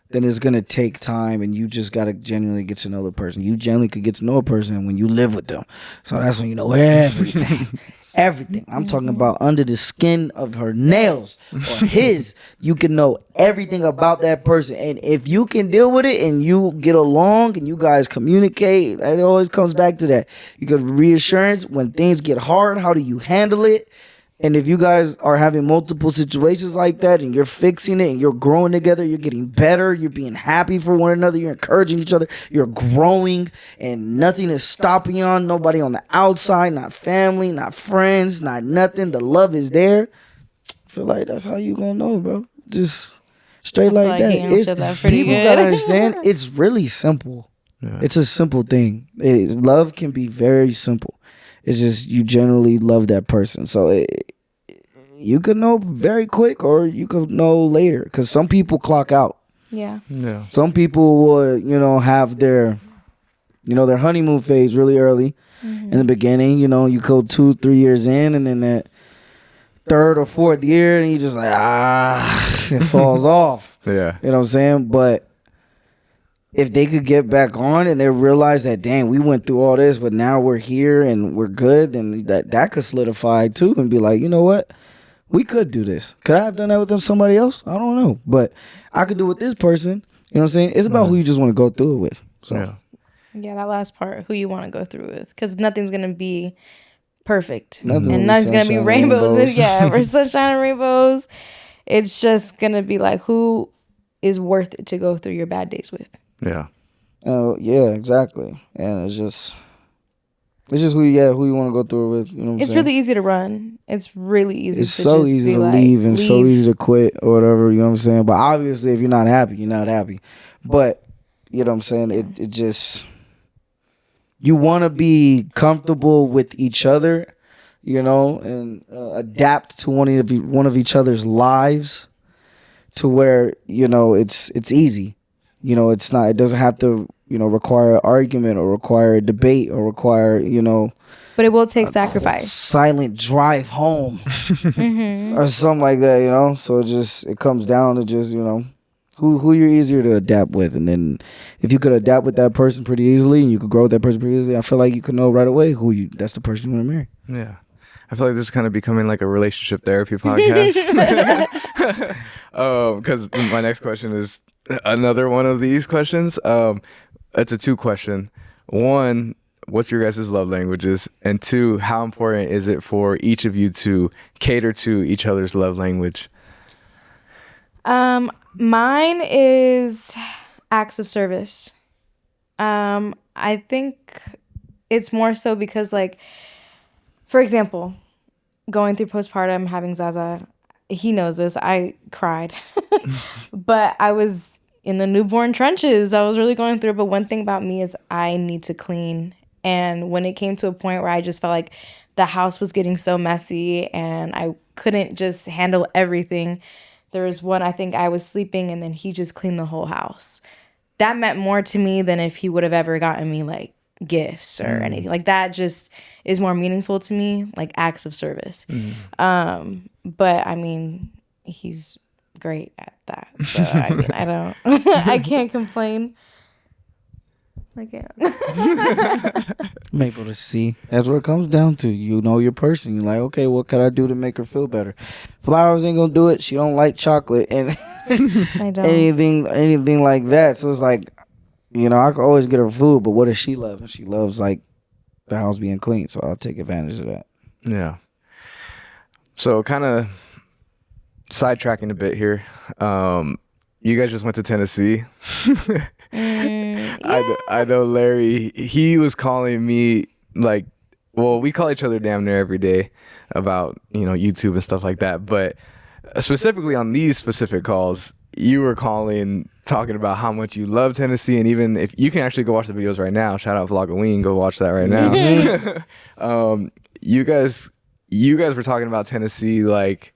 then it's gonna take time, and you just gotta genuinely get to know the person. You genuinely could get to know a person when you live with them, so that's when you know everything. Everything. I'm talking about under the skin of her nails or his. You can know everything about that person, and if you can deal with it and you get along and you guys communicate, it always comes back to that. You get reassurance when things get hard. How do you handle it? And if you guys are having multiple situations like that and you're fixing it and you're growing together, you're getting better, you're being happy for one another, you're encouraging each other, you're growing, and nothing is stopping you on, nobody on the outside, not family, not friends, not nothing. The love is there. I feel like that's how you gonna know, bro. Just straight like that. he answered that pretty People good. gotta understand, it's really simple. Yeah. It's a simple thing. Love can be very simple. It's just you generally love that person. So you could know very quick or you could know later, because some people clock out. Yeah. Yeah. Some people will, have their honeymoon phase really early in the beginning. You go 2-3 years in, and then that 3rd or 4th year, and you just like, it falls off. Yeah. You know what I'm saying? But if they could get back on and they realize that, dang, we went through all this, but now we're here and we're good, then that could solidify too and be like, you know what? We could do this. Could I have done that with somebody else? I don't know. But I could do it with this person. You know what I'm saying? It's about who you just want to go through it with. So Yeah. Yeah, that last part, who you want to go through with. Because nothing's going to be perfect. Nothing And will be nothing's going to be sunshine and rainbows. rainbows. Yeah, for sunshine and rainbows. It's just going to be like, who is worth it to go through your bad days with. Yeah. yeah, exactly. And it's just who you want to go through it with. You know what I'm It's saying? really easy to run. It's really easy It's to so just easy be to like, leave and so easy to quit or whatever, you know what I'm saying? But obviously if you're not happy, you're not happy. But you know what I'm saying? It just, you want to be comfortable with each other, and adapt to one of each other's lives to where, it's easy. It doesn't have to, require an argument or require a debate or require, But it will take sacrifice. silent drive home or something like that, so it comes down to just, who you're easier to adapt with. And then if you could adapt with that person pretty easily and you could grow with that person pretty easily, I feel like you could know right away that's the person you want to marry. Yeah. I feel like this is kind of becoming like a relationship therapy podcast. Because my next question is another one of these questions. It's a 2-question. 1, what's your guys' love languages? And 2, how important is it for each of you to cater to each other's love language? Mine is Acts of service. I think it's more so because, like, for example, going through postpartum, having Zaza, he knows this. I cried, but I was in the newborn trenches. I was really going through. But one thing about me is I need to clean. And when it came to a point where I just felt like the house was getting so messy and I couldn't just handle everything, there was one, I think I was sleeping and then he just cleaned the whole house. That meant more to me than if he would have ever gotten me like gifts or anything. Like that just is more meaningful to me, like acts of service. But I mean, he's great at that. So I mean, I don't I can't complain. I can't. I'm able to see. That's what it comes down to. You know your person. You're like, okay, what can I do to make her feel better? Flowers ain't gonna do it. She don't like chocolate and I don't. anything like that. So it's like, you know, I can always get her food, but what does she love? And she loves like the house being clean. So I'll take advantage of that. Yeah. So kind of sidetracking a bit here. You guys just went to Tennessee. I know Larry, he was calling me like, well, we call each other damn near every day about, you know, YouTube and stuff like that. But specifically on these specific calls, you were calling, talking about how much you love Tennessee. And even if you can actually go watch the videos right now, shout out Vlogoween, go watch that right now. You guys were talking about Tennessee like,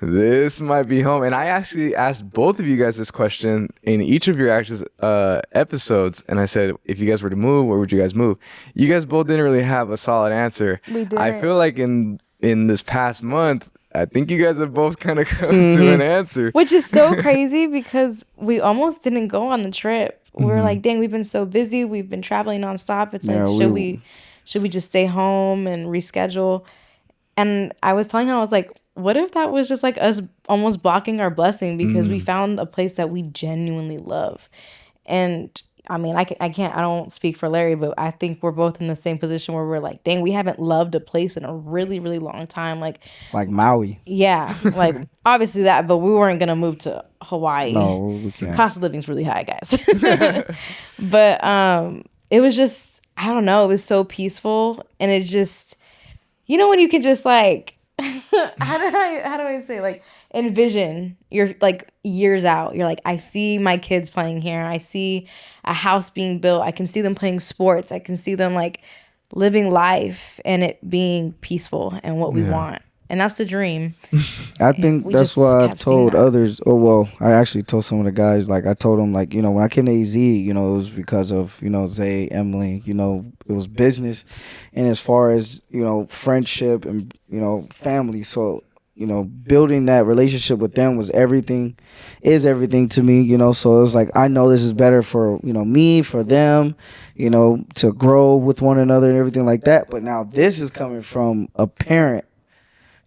this might be home. And I actually asked both of you guys this question in each of your episodes. And I said, if you guys were to move, where would you guys move? You guys both didn't really have a solid answer. We didn't. I feel like in this past month, I think you guys have both kind of come to an answer. Which is so crazy because we almost didn't go on the trip. We were like, dang, we've been so busy. We've been traveling nonstop. It's like, should we just stay home and reschedule? And I was telling him, I was like, what if that was just like us almost blocking our blessing because we found a place that we genuinely love? And I mean, I don't speak for Larry, but I think we're both in the same position where we're like, dang, we haven't loved a place in a really, really long time. Like Maui. Yeah. Like obviously that, but we weren't going to move to Hawaii. No, we can't. Cost of living's really high, guys. But it was just, I don't know. It was so peaceful. And it's just, you know, when you can just like, how do I say, like, envision you're like years out. You're like, I see my kids playing here. I see a house being built. I can see them playing sports. I can see them like living life and it being peaceful and what we want. And that's the dream. I think that's why I've told others. Oh, well, I actually told some of the guys, like, I told them, like, you know, when I came to AZ, you know, it was because of, you know, Zay, Emily, you know, it was business. And as far as, you know, friendship and, you know, family. So, you know, building that relationship with them is everything to me, you know. So it was like, I know this is better for, you know, me, for them, you know, to grow with one another and everything like that. But now this is coming from a parent,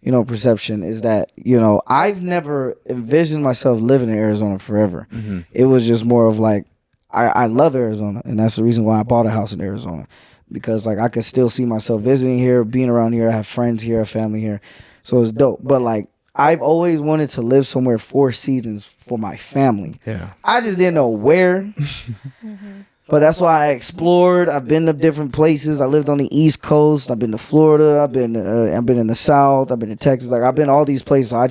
you know, perception is that, you know, I've never envisioned myself living in Arizona forever. Mm-hmm. It was just more of like, I love Arizona. And that's the reason why I bought a house in Arizona. Because, like, I could still see myself visiting here, being around here. I have friends here, I have family here. So it's dope. But, like, I've always wanted to live somewhere 4 seasons for my family. Yeah. I just didn't know where. Mm-hmm. But that's why I explored. I've been to different places. I lived on the East Coast. I've been to Florida. I've been in the South. I've been to Texas. Like, I've been all these places. So I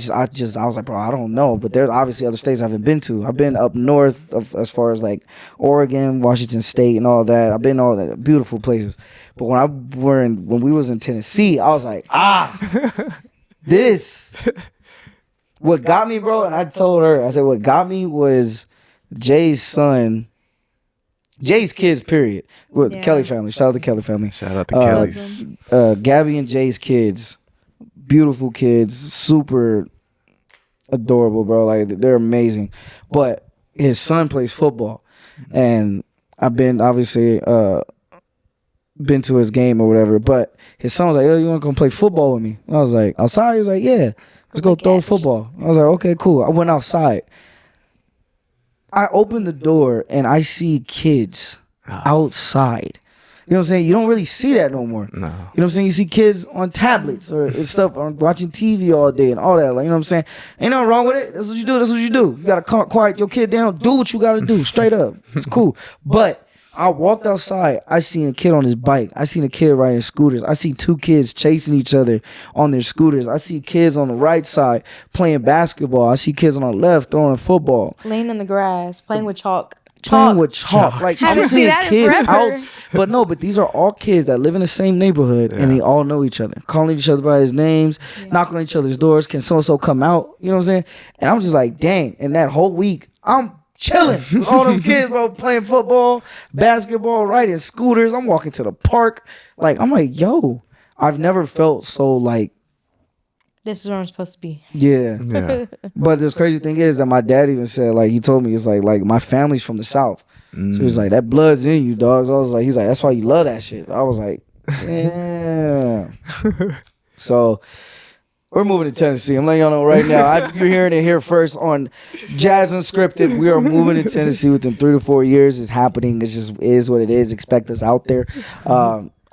was like, bro, I don't know. But there's obviously other states I haven't been to. I've been up north as far as like Oregon, Washington State, and all that. I've been all that beautiful places. But when we was in Tennessee, I was like, this. What got me, bro? And I told her, I said, what got me was Jay's kids, period. With Kelly family. Shout out to Kelly family. Shout out to Kelly's. Gabby and Jay's kids. Beautiful kids. Super adorable, bro. Like, they're amazing. But his son plays football. And I've been, obviously, been to his game or whatever. But his son was like, yo, you want to come play football with me? And I was like, outside? He was like, yeah. Let's go throw football. I was like, okay, cool. I went outside. I opened the door and I see kids outside. You know what I'm saying? You don't really see that no more. No. You know what I'm saying? You see kids on tablets or stuff, or watching TV all day and all that. Like, you know what I'm saying? Ain't nothing wrong with it. That's what you do. That's what you do. You gotta quiet your kid down. Do what you gotta do. Straight up. It's cool. But I walked outside. I seen a kid on his bike. I seen a kid riding scooters. I see two kids chasing each other on their scooters. I see kids on the right side playing basketball. I see kids on the left throwing football. Laying in the grass, playing with chalk. Playing with chalk. Like, Haven't I'm seen seeing that in kids forever. but these are all kids that live in the same neighborhood and they all know each other, calling each other by his names, knocking on each other's doors. Can so and so come out? You know what I'm saying? And I'm just like, dang. And that whole week, I'm chilling with all them kids, bro, playing football, basketball, riding scooters. I'm walking to the park. Like, I'm like, yo, I've never felt so like, This is where I'm supposed to be. yeah. Yeah. But this crazy thing is that my dad even said, like, he told me, it's like my family's from the South. So he's like, that blood's in you, dogs. I was like, he's like, that's why you love that shit. I was like, yeah. So we're moving to Tennessee. I'm letting y'all know right now. You're hearing it here first on Jazz Unscripted. We are moving to Tennessee within 3 to 4 years. It's happening. It just is what it is. Expect us out there.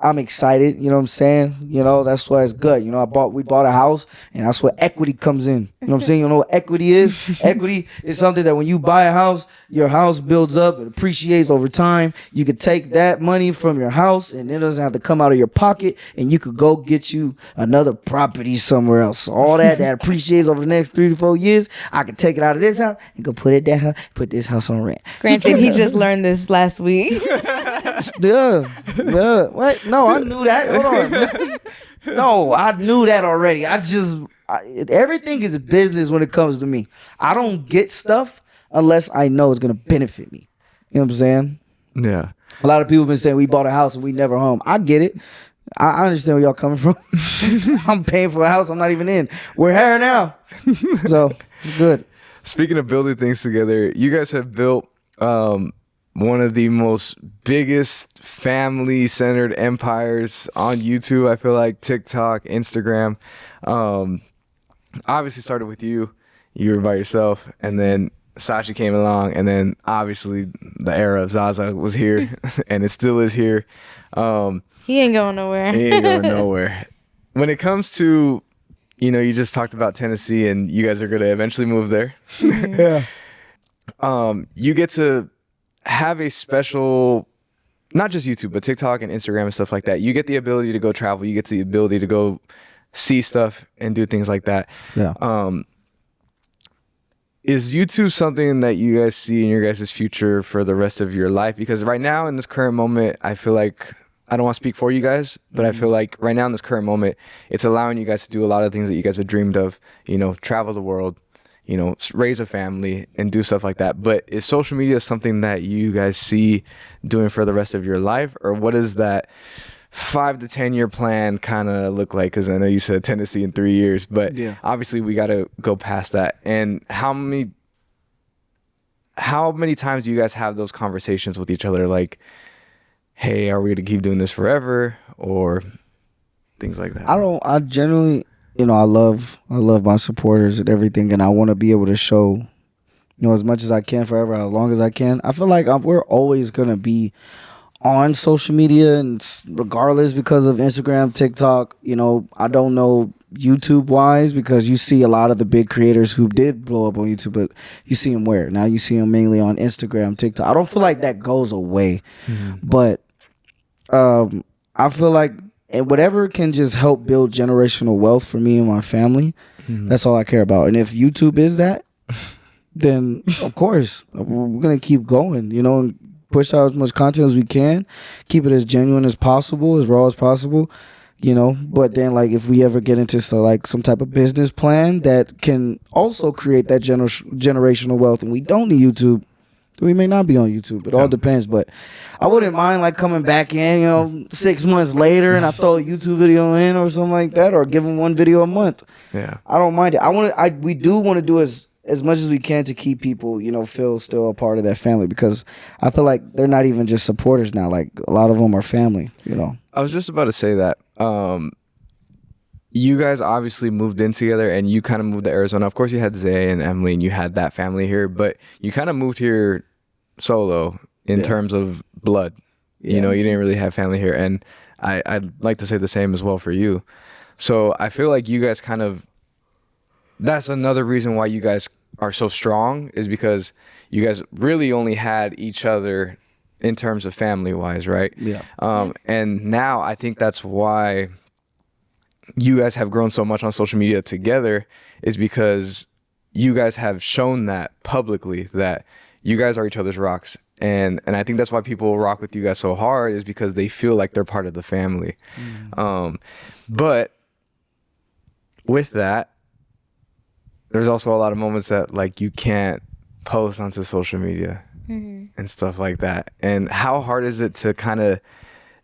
I'm excited, you know what I'm saying? You know, that's why it's good. You know, we bought a house, and that's where equity comes in. You know what I'm saying? You know what equity is? Equity is something that when you buy a house, your house builds up, it appreciates over time. You could take that money from your house, and it doesn't have to come out of your pocket, and you could go get you another property somewhere else. So all that appreciates over the next 3 to 4 years, I could take it out of this house and go put it down, put this house on rent. Granted, he just learned this last week. Yeah. What? No, I knew that. Hold on. No, I knew that already. Everything is business when it comes to me. I don't get stuff unless I know it's gonna benefit me. You know what I'm saying? Yeah. A lot of people have been saying we bought a house and we never home. I get it. I understand where y'all coming from. I'm paying for a house I'm not even in. We're here now. So good. Speaking of building things together, you guys have built one of the most biggest family-centered empires on YouTube. I feel like TikTok, Instagram. Obviously started with you. You were by yourself, and then Sachi came along, and then obviously the era of Zaza was here, and it still is here. He ain't going nowhere. He ain't going nowhere. When it comes to, you know, you just talked about Tennessee, and you guys are going to eventually move there. Yeah. You get to have a special, not just YouTube, but TikTok and Instagram and stuff like that. You get the ability to go travel. You get the ability to go see stuff and do things like that. Yeah. Is YouTube something that you guys see in your guys' future for the rest of your life? Because right now in this current moment, I feel like, I don't want to speak for you guys, but I feel like right now in this current moment, it's allowing you guys to do a lot of things that you guys have dreamed of, you know, travel the world, you know, raise a family and do stuff like that. But is social media something that you guys see doing for the rest of your life? Or what does that 5 to 10 year plan kind of look like? Because I know you said Tennessee in 3 years, but obviously we got to go past that. And how many times do you guys have those conversations with each other? Like, hey, are we going to keep doing this forever? Or things like that? I generally, you know, I love my supporters and everything, and I want to be able to show, you know, as much as I can forever, as long as I can. I feel like we're always gonna be on social media, and regardless, because of Instagram, TikTok. You know, I don't know YouTube wise, because you see a lot of the big creators who did blow up on YouTube, but you see them where now? You see them mainly on Instagram, TikTok. I don't feel like that goes away, but I feel like, and whatever can just help build generational wealth for me and my family, that's all I care about. And if YouTube is that, then of course we're gonna keep going, you know, and push out as much content as we can, keep it as genuine as possible, as raw as possible, you know. But then, like, if we ever get into some type of business plan that can also create that generational wealth, and we don't need YouTube, we may not be on YouTube. It all depends. But I wouldn't mind like coming back in, you know, 6 months later, and I throw a YouTube video in or something like that, or give them one video a month. Yeah, I don't mind it. We do want to do as much as we can to keep people, you know, feel still a part of that family, because I feel like they're not even just supporters now. Like, a lot of them are family, you know. I was just about to say that. You guys obviously moved in together, and you kind of moved to Arizona. Of course, you had Zay and Emily, and you had that family here, but you kind of moved here solo in terms of blood. You know, you didn't really have family here, and I'd like to say the same as well for you. So I feel like you guys kind of, that's another reason why you guys are so strong, is because you guys really only had each other in terms of family wise, right? Yeah. And now I think that's why you guys have grown so much on social media together, is because you guys have shown that publicly, that you guys are each other's rocks. And I think that's why people rock with you guys so hard, is because they feel like they're part of the family. But with that, there's also a lot of moments that like you can't post onto social media and stuff like that. And how hard is it to kind of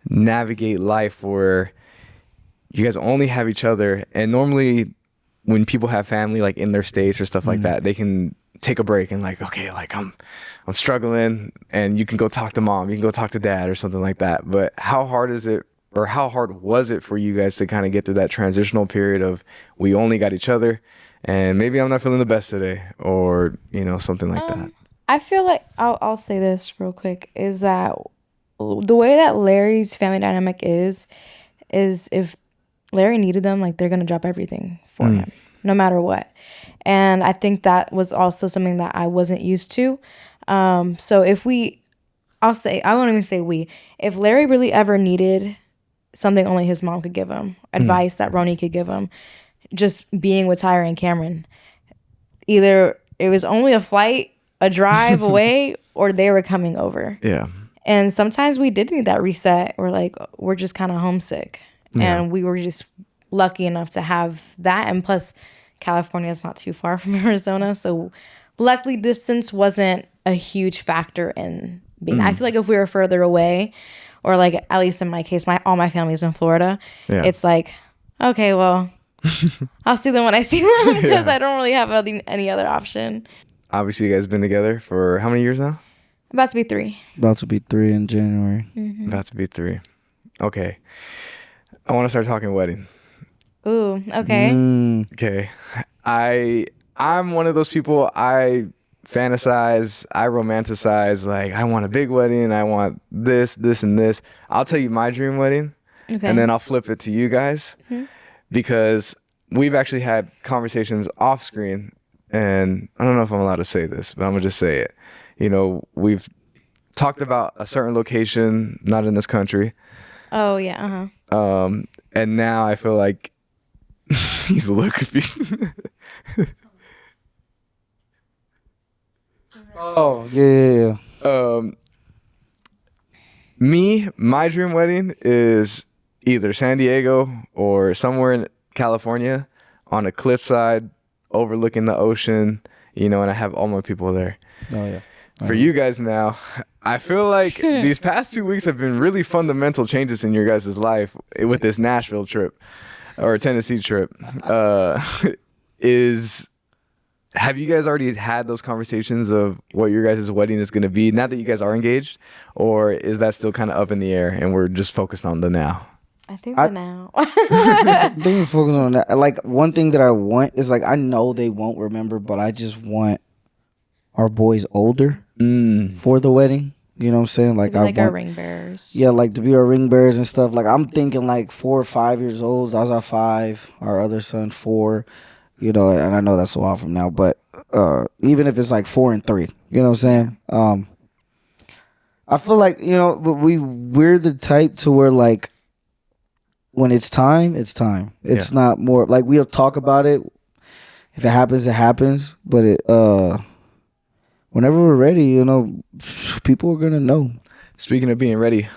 navigate life where you guys only have each other? And normally when people have family like in their states or stuff like that, they can take a break and like, okay, like I'm struggling, and you can go talk to mom, you can go talk to dad or something like that. But how hard is it, or how hard was it for you guys to kind of get through that transitional period of, we only got each other, and maybe I'm not feeling the best today, or, you know, something like that? I feel like I'll say this real quick, is that the way that Larry's family dynamic is if Larry needed them, like they're gonna drop everything for him, no matter what. And I think that was also something that I wasn't used to. So I won't even say we. If Larry really ever needed something only his mom could give him, advice that Roni could give him, just being with Tyra and Cameron, either it was only a flight, a drive away, or they were coming over. Yeah. And sometimes we did need that reset. We're just kind of homesick. Yeah. And we were just lucky enough to have that. And plus, California is not too far from Arizona. So luckily, distance wasn't a huge factor in being. I feel like if we were further away, or like at least in my case, all my family's in Florida, it's like, okay, well, I'll see them when I see them, because I don't really have any other option. Obviously, you guys been together for how many years now? About to be 3. About to be 3 in January. About to be 3. Okay. I want to start talking wedding. Ooh, okay. Okay. I'm one of those people, I fantasize, I romanticize, like I want a big wedding, I want this, and this. I'll tell you my dream wedding, and then I'll flip it to you guys, because we've actually had conversations off screen, and I don't know if I'm allowed to say this, but I'm gonna just say it. You know, we've talked about a certain location, not in this country. Oh yeah. And now I feel like he's looking. Oh yeah. My dream wedding is either San Diego or somewhere in California on a cliffside overlooking the ocean, you know, and I have all my people there. Oh yeah. For you guys now, I feel like these past 2 weeks have been really fundamental changes in your guys' life with this Nashville trip or Tennessee trip. Have you guys already had those conversations of what your guys' wedding is going to be now that you guys are engaged, or is that still kind of up in the air and we're just focused on the now? I think the now. I think we're focusing on that. Like, one thing that I want is, like, I know they won't remember, but I just want our boys older for the wedding. You know what I'm saying? Like, I want our ring bearers. Yeah, like to be our ring bearers and stuff. Like, I'm thinking like 4 or 5 years old. Zaza 5, our other son 4. You know, and I know that's a while from now, but even if it's like 4 and 3, you know what I'm saying? I feel like, you know, but we're the type to where, like, when it's time, it's time. It's not more like, we'll talk about it. If it happens, it happens. But whenever we're ready, you know, people are gonna know. Speaking of being ready,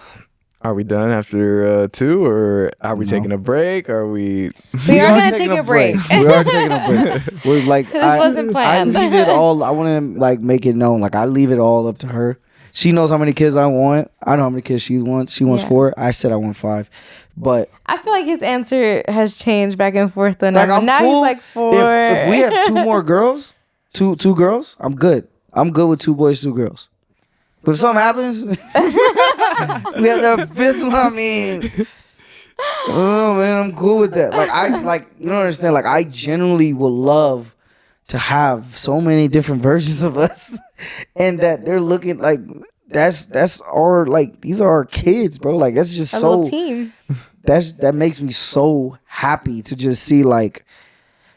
are we done after 2, or are we taking a break? Are we? We are gonna take a break. We are taking a break. We're like, this wasn't planned. I leave it all. I want to like make it known. Like, I leave it all up to her. She knows how many kids I want. I know how many kids she wants. She wants 4. I said I want 5. But I feel like his answer has changed back and forth. Though like, now cool. he's like 4. If we have 2 more girls, two girls, I'm good. I'm good with 2 boys, 2 girls. But if something happens, we have the 5th one. I mean, I don't know, man. I'm cool with that. Like, you don't understand. Like, I genuinely would love to have so many different versions of us, and that they're looking like that's our like these are our kids, bro. Like that's just A so little team. that makes me so happy to just see like.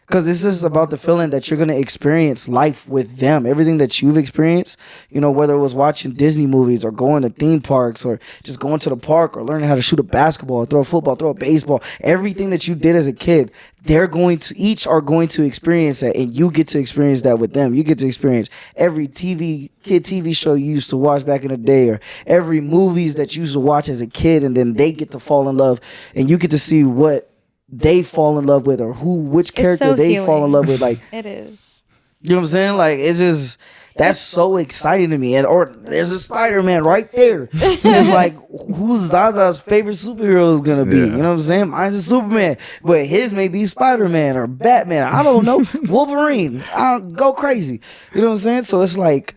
Because this is about the feeling that you're going to experience life with them. Everything that you've experienced, you know, whether it was watching Disney movies or going to theme parks or just going to the park or learning how to shoot a basketball, or throw a football, throw a baseball, everything that you did as a kid, each are going to experience that, and you get to experience that with them. You get to experience every TV show you used to watch back in the day, or every movies that you used to watch as a kid, and then they get to fall in love, and you get to see what they fall in love with, or which character so they fall in healing. love with. Like, It is. you know what I'm saying? Like, it's just that's so exciting to me. And or there's a Spider-Man right there, and it's like, who's Zaza's favorite superhero is gonna be? Yeah. You know what I'm saying? Mine's a Superman, but his may be Spider-Man or Batman. I don't know. Wolverine. I'll go crazy. You know what I'm saying? So it's like.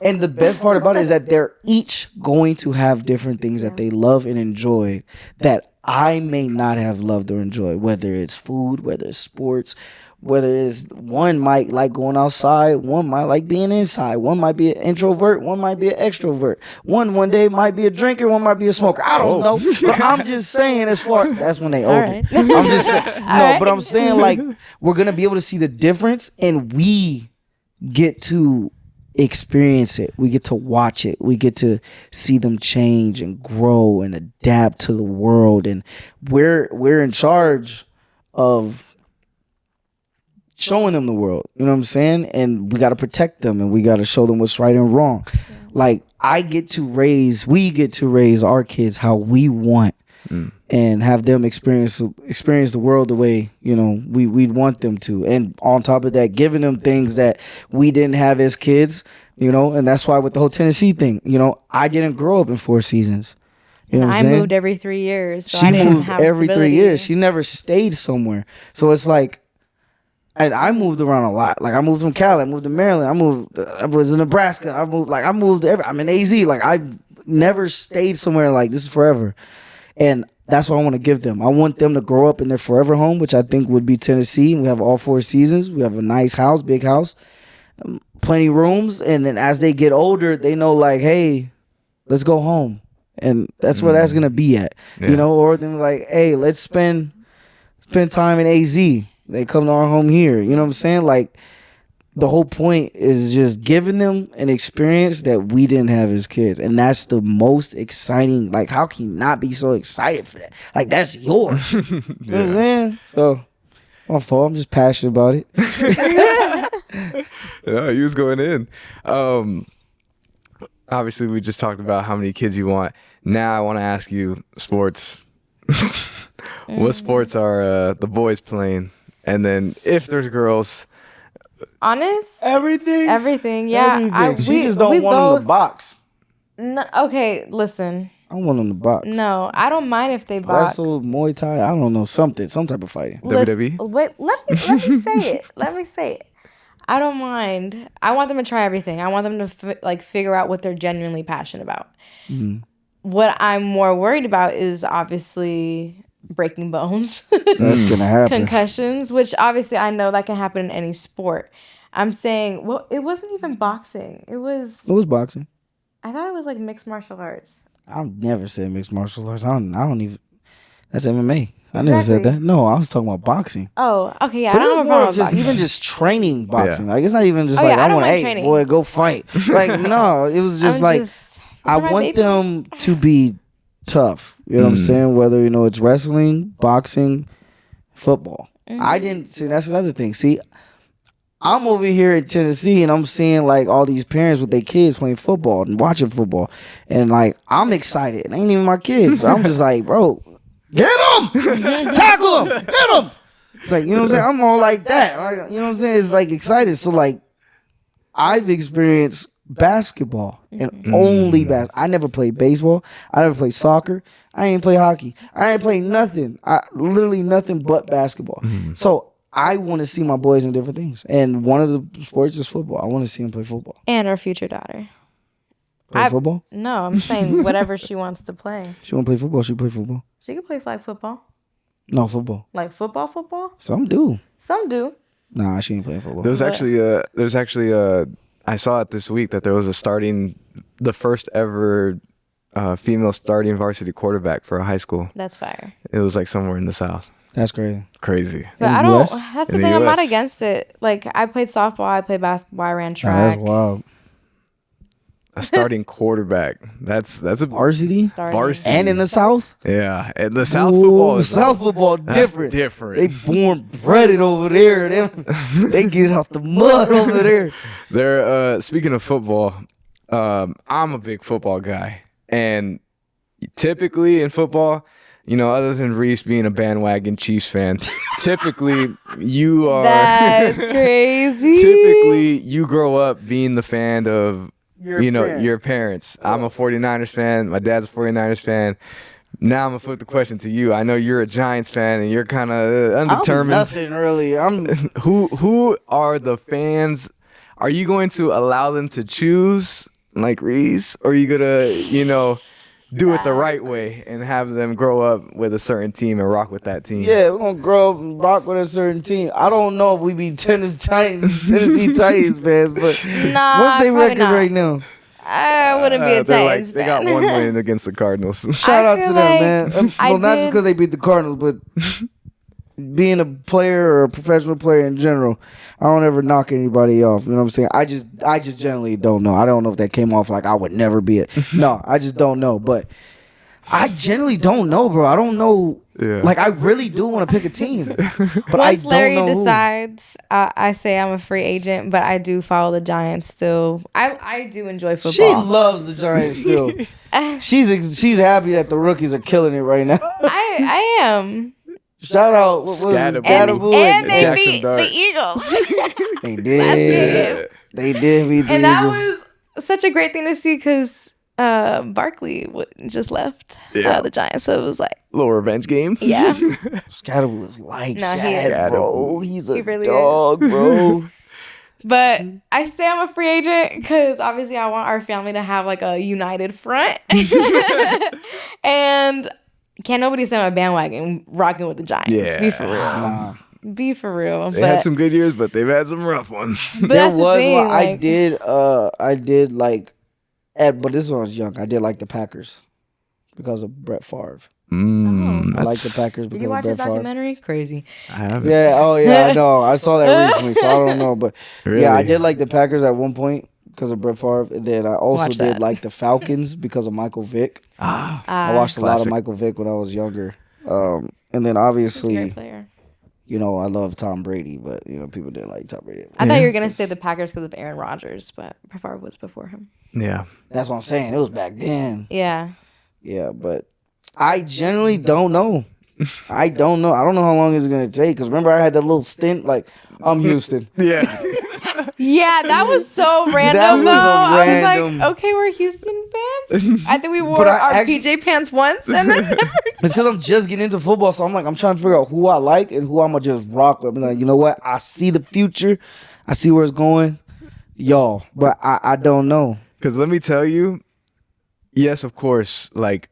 And the best part about it is that they're each going to have different things that they love and enjoy that I may not have loved or enjoyed, whether it's food, whether it's sports, whether it's one might like going outside, one might like being inside, one might be an introvert, one might be an extrovert, one day might be a drinker, one might be a smoker. I don't know, but I'm just saying as far that's when they older. Right. I'm just saying no, right. but I'm saying like we're gonna be able to see the difference, and we get to experience it. We get to watch it. We get to see them change and grow and adapt to the world, and we're in charge of showing them the world. You know what I'm saying? And we got to protect them, and we got to show them what's right and wrong. Like we get to raise our kids how we want. And have them experience the world the way, you know, we'd want them to. And on top of that, giving them things that we didn't have as kids, you know. And that's why with the whole Tennessee thing, you know, I didn't grow up in Four Seasons. You know what I'm saying? I moved every 3 years. So She I didn't moved have every 3 stability. years. She never stayed somewhere. So it's like, and I moved around a lot. Like I moved from Cali, I moved to Maryland, I was in Nebraska, I'm in AZ. Like I've never stayed somewhere like this is forever. And that's what I want to give them. I want them to grow up in their forever home, which I think would be Tennessee. We have all Four Seasons. We have a nice house, big house, plenty rooms. And then as they get older, they know like, hey, let's go home. And that's where that's going to be at, you know, or then like, hey, let's spend time in AZ. They come to our home here. You know what I'm saying? Like, the whole point is just giving them an experience that we didn't have as kids. And that's the most exciting. Like, how can you not be so excited for that? Like, that's yours. You know what I'm saying? So, my fault. I'm just passionate about it. Yeah, he was going in. Obviously, we just talked about how many kids you want. Now I want to ask you sports. What sports are the boys playing? And then if there's girls... Honest? Everything. Yeah. Everything. She just don't want them to box. No, okay, listen. I want them to box. No, I don't mind if they box. Wrestle, Muay Thai, I don't know, some type of fighting. WWE? Wait, let me say it. Let me say it. I don't mind. I want them to try everything. I want them to figure out what they're genuinely passionate about. Mm-hmm. What I'm more worried about is obviously breaking bones. That's gonna happen. Concussions, which obviously I know that can happen in any sport. I'm saying, well, it wasn't even boxing. It was boxing. I thought it was like mixed martial arts. I've never said mixed martial arts. I don't even. That's MMA. I never said that. No, I was talking about boxing. Oh, okay, yeah. But I don't it's know more if of just boxing. even just training boxing. Yeah. Like it's not even just Oh, like yeah, I I don't want, mind hey training. boy, go fight. Like no, it was just I want them to be tough. You know what I'm saying? Whether you know it's wrestling, boxing, football. I didn't see. That's another thing. See, I'm over here in Tennessee and I'm seeing like all these parents with their kids playing football and watching football, and like I'm excited. It ain't even my kids. So I'm just like, bro, get them, tackle them, get them. Like you know what I'm saying? I'm all like that. Like, you know what I'm saying? It's like excited. So like, I've experienced basketball and only basketball. I never played baseball. I never played soccer. I ain't play hockey. I ain't play nothing. Literally nothing but basketball. So I want to see my boys in different things. And one of the sports is football. I want to see them play football. And our future daughter. Play football? No, I'm saying whatever she wants to play. She want to play football. She play football. She can play flag football. No, football. Like football? Some do. Some do. Nah, she ain't playing football. There's actually a I saw it this week that there was the first ever female starting varsity quarterback for a high school. That's fire. It was like somewhere in the South. That's crazy. Crazy. But In the I don't. US? That's the In the thing. I'm not US. against it. Like I played softball. I played basketball. I ran Nah, track. that's wild. A starting quarterback. That's a Varsity Starting. varsity. and in the South. Yeah, and the South football is South football that's different. different. They born bred it over there. They get out the mud over there. They're speaking of football, I'm a big football guy, and typically in football, you know, other than Reese being a bandwagon Chiefs fan, typically you are. That's crazy. Typically, you grow up being the fan of parent. your parents. I'm a 49ers fan. My dad's a 49ers fan. Now I'm gonna flip the question to you. I know you're a Giants fan, and you're kind of undetermined. I'm nothing really. I'm Who are the fans? Are you going to allow them to choose like Reese, or are you gonna, you know, do it the right way and have them grow up with a certain team and rock with that team? yeah. We're gonna grow up and rock with a certain team. I don't know if we be Tennessee Titans fans, but Nah, what's their probably record not. right now? I wouldn't be a They're Titans they fan. got one win against the Cardinals. Shout out to feel them, like man. I Well, not just did- because they beat the Cardinals, but being a player or a professional player in general, I don't ever knock anybody off. You know what I'm saying? I just generally don't know. I don't know if that came off like I would never be it. No, I just don't know. But I generally don't know, bro. I don't know. Yeah. Like I really do want to pick a team, but I Once don't Larry know who. decides, I say I'm a free agent, but I do follow the Giants still. I do enjoy She football. loves the Giants still. She's happy that the rookies are killing it right now. I am. Shout out, what was it? Scatterboo. Scatterboo And they Jackson beat Dart. the Eagles. They Last did. game. They did beat the And that Eagles. was such a great thing to see because Barkley just left Yeah. the Giants. So it was like, Little revenge game. yeah. Scatterboo was like No, he sad, is. bro. He's a He really dog, bro. But I say I'm a free agent because obviously I want our family to have like a united front. And can't nobody say I'm a bandwagon rocking with the Giants. Yeah. Be for real. Nah. Be for real. They but had some good years, but they've had some rough ones. but There that's the was thing, one like, I did like but this one I was young. I did like the Packers because of Brett Favre. I like the Packers Did because you of watch Brett the Favre. documentary? Crazy. I haven't. Yeah, oh yeah, I know. I saw that recently, so I don't know. But yeah, I Really? did like the Packers at one point because of Brett Favre. And then I also Watch did that. like the Falcons because of Michael Vick. I watched a lot Classic. of Michael Vick when I was younger. And then Great obviously, player. you know, I love Tom Brady, but you know, people didn't like Tom Brady. I thought you were gonna say the Packers because of Aaron Rodgers, but Favre was before him. Yeah. That's what I'm saying. It was back then. Yeah. Yeah, but I generally don't know. I don't know. I don't know how long it's gonna take. Cause remember, I had that little stint. Like, I'm Houston. Yeah. Yeah, that was so random. That was though. a I random- was like, okay, we're Houston fans. I think we wore But I our actually- PJ pants once, and then never. It's because I'm just getting into football, so I'm like, I'm trying to figure out who I like and who I'm gonna just rock with. I'm like, you know what? I see the future. I see where it's going, y'all. But I don't know. Because let me tell you, yes, of course, like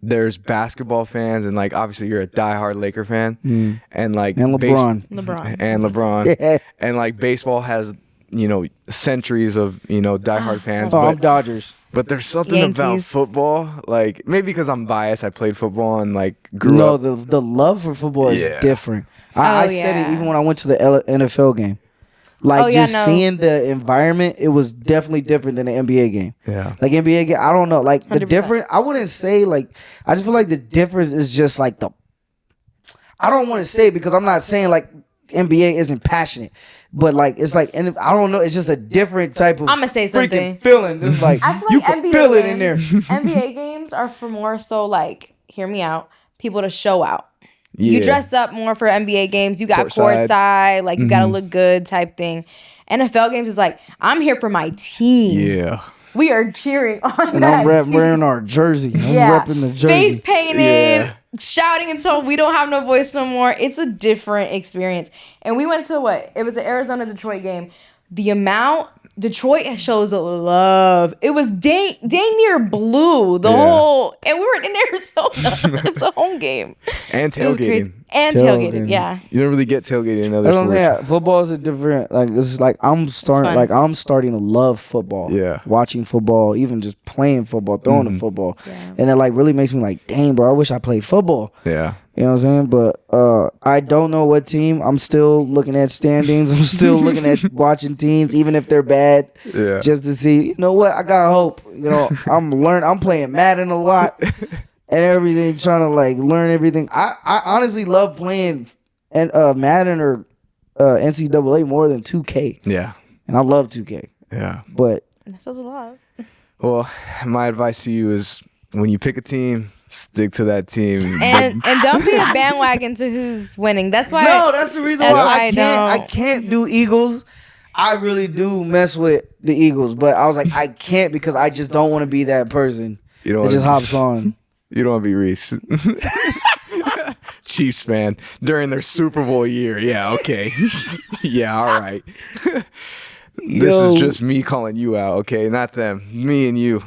there's basketball fans, and like obviously you're a diehard Laker fan, and like And LeBron. LeBron. Yeah. and like baseball has, you know, centuries of, you know, diehard fans, Oh, I'm but Dodgers. but there's something about Yankees. football, like maybe because I'm biased, I played football and like grew No, up. the love for football is Yeah. different. Oh, I said it yeah. even when I went to the NFL game. Like Oh, yeah, just no. seeing the environment, it was definitely different than the NBA game. Yeah. Like NBA game, I don't know. Like the 100%. difference, I wouldn't say like. I just feel like the difference is just like the. I don't want to say it because I'm not saying like NBA isn't passionate, but like it's like, and I don't know. It's just a different type of. I'ma say something. Freaking feeling. It's like I feel you like can NBA feel it in there. games- NBA games are for more so like, hear me out, people to show out. Yeah. You dressed up more for NBA games. You got Courtside. courtside, like you gotta look good type thing. NFL games is like, I'm here for my team. Yeah. We are cheering on And that I'm team. wearing our jersey. I'm Yeah. repping the jersey. Face painted, Yeah. shouting until we don't have no voice no more. It's a different experience. And we went to what? It was the Arizona Detroit game. The amount Detroit shows love. It was dang near blue the Yeah. whole, and we were in Arizona. It's a home game. And It was crazy. tailgating. And tailgated, yeah. You don't really get tailgated in other That's what I'm sports. saying. Football is a different. Like it's like I'm starting to love football. Yeah. Watching football, even just playing football, throwing the football, Yeah. and it like really makes me like, dang, bro, I wish I played football. Yeah. You know what I'm saying? But I don't know what team. I'm still looking at standings. I'm still looking at watching teams, even if they're bad, Yeah. just to see. You know what? I got hope. You know, I'm playing Madden a lot and everything, trying to like learn everything. I honestly love playing Madden or NCAA more than 2K, Yeah. and I love 2K. Yeah. But That says a lot. Well, my advice to you is when you pick a team, stick to that team. And don't be a bandwagon to who's winning. That's why. no, that's the reason that's why why I don't. can't do Eagles. I really do mess with the Eagles, but I was like, I can't because I just don't want to be that person You don't that just wanna- hops on. You don't want to be Reese. Chiefs fan during their Super Bowl year. Yeah, okay. Yeah, all right. This is Yo. just me calling you out, okay? Not them. Me and you.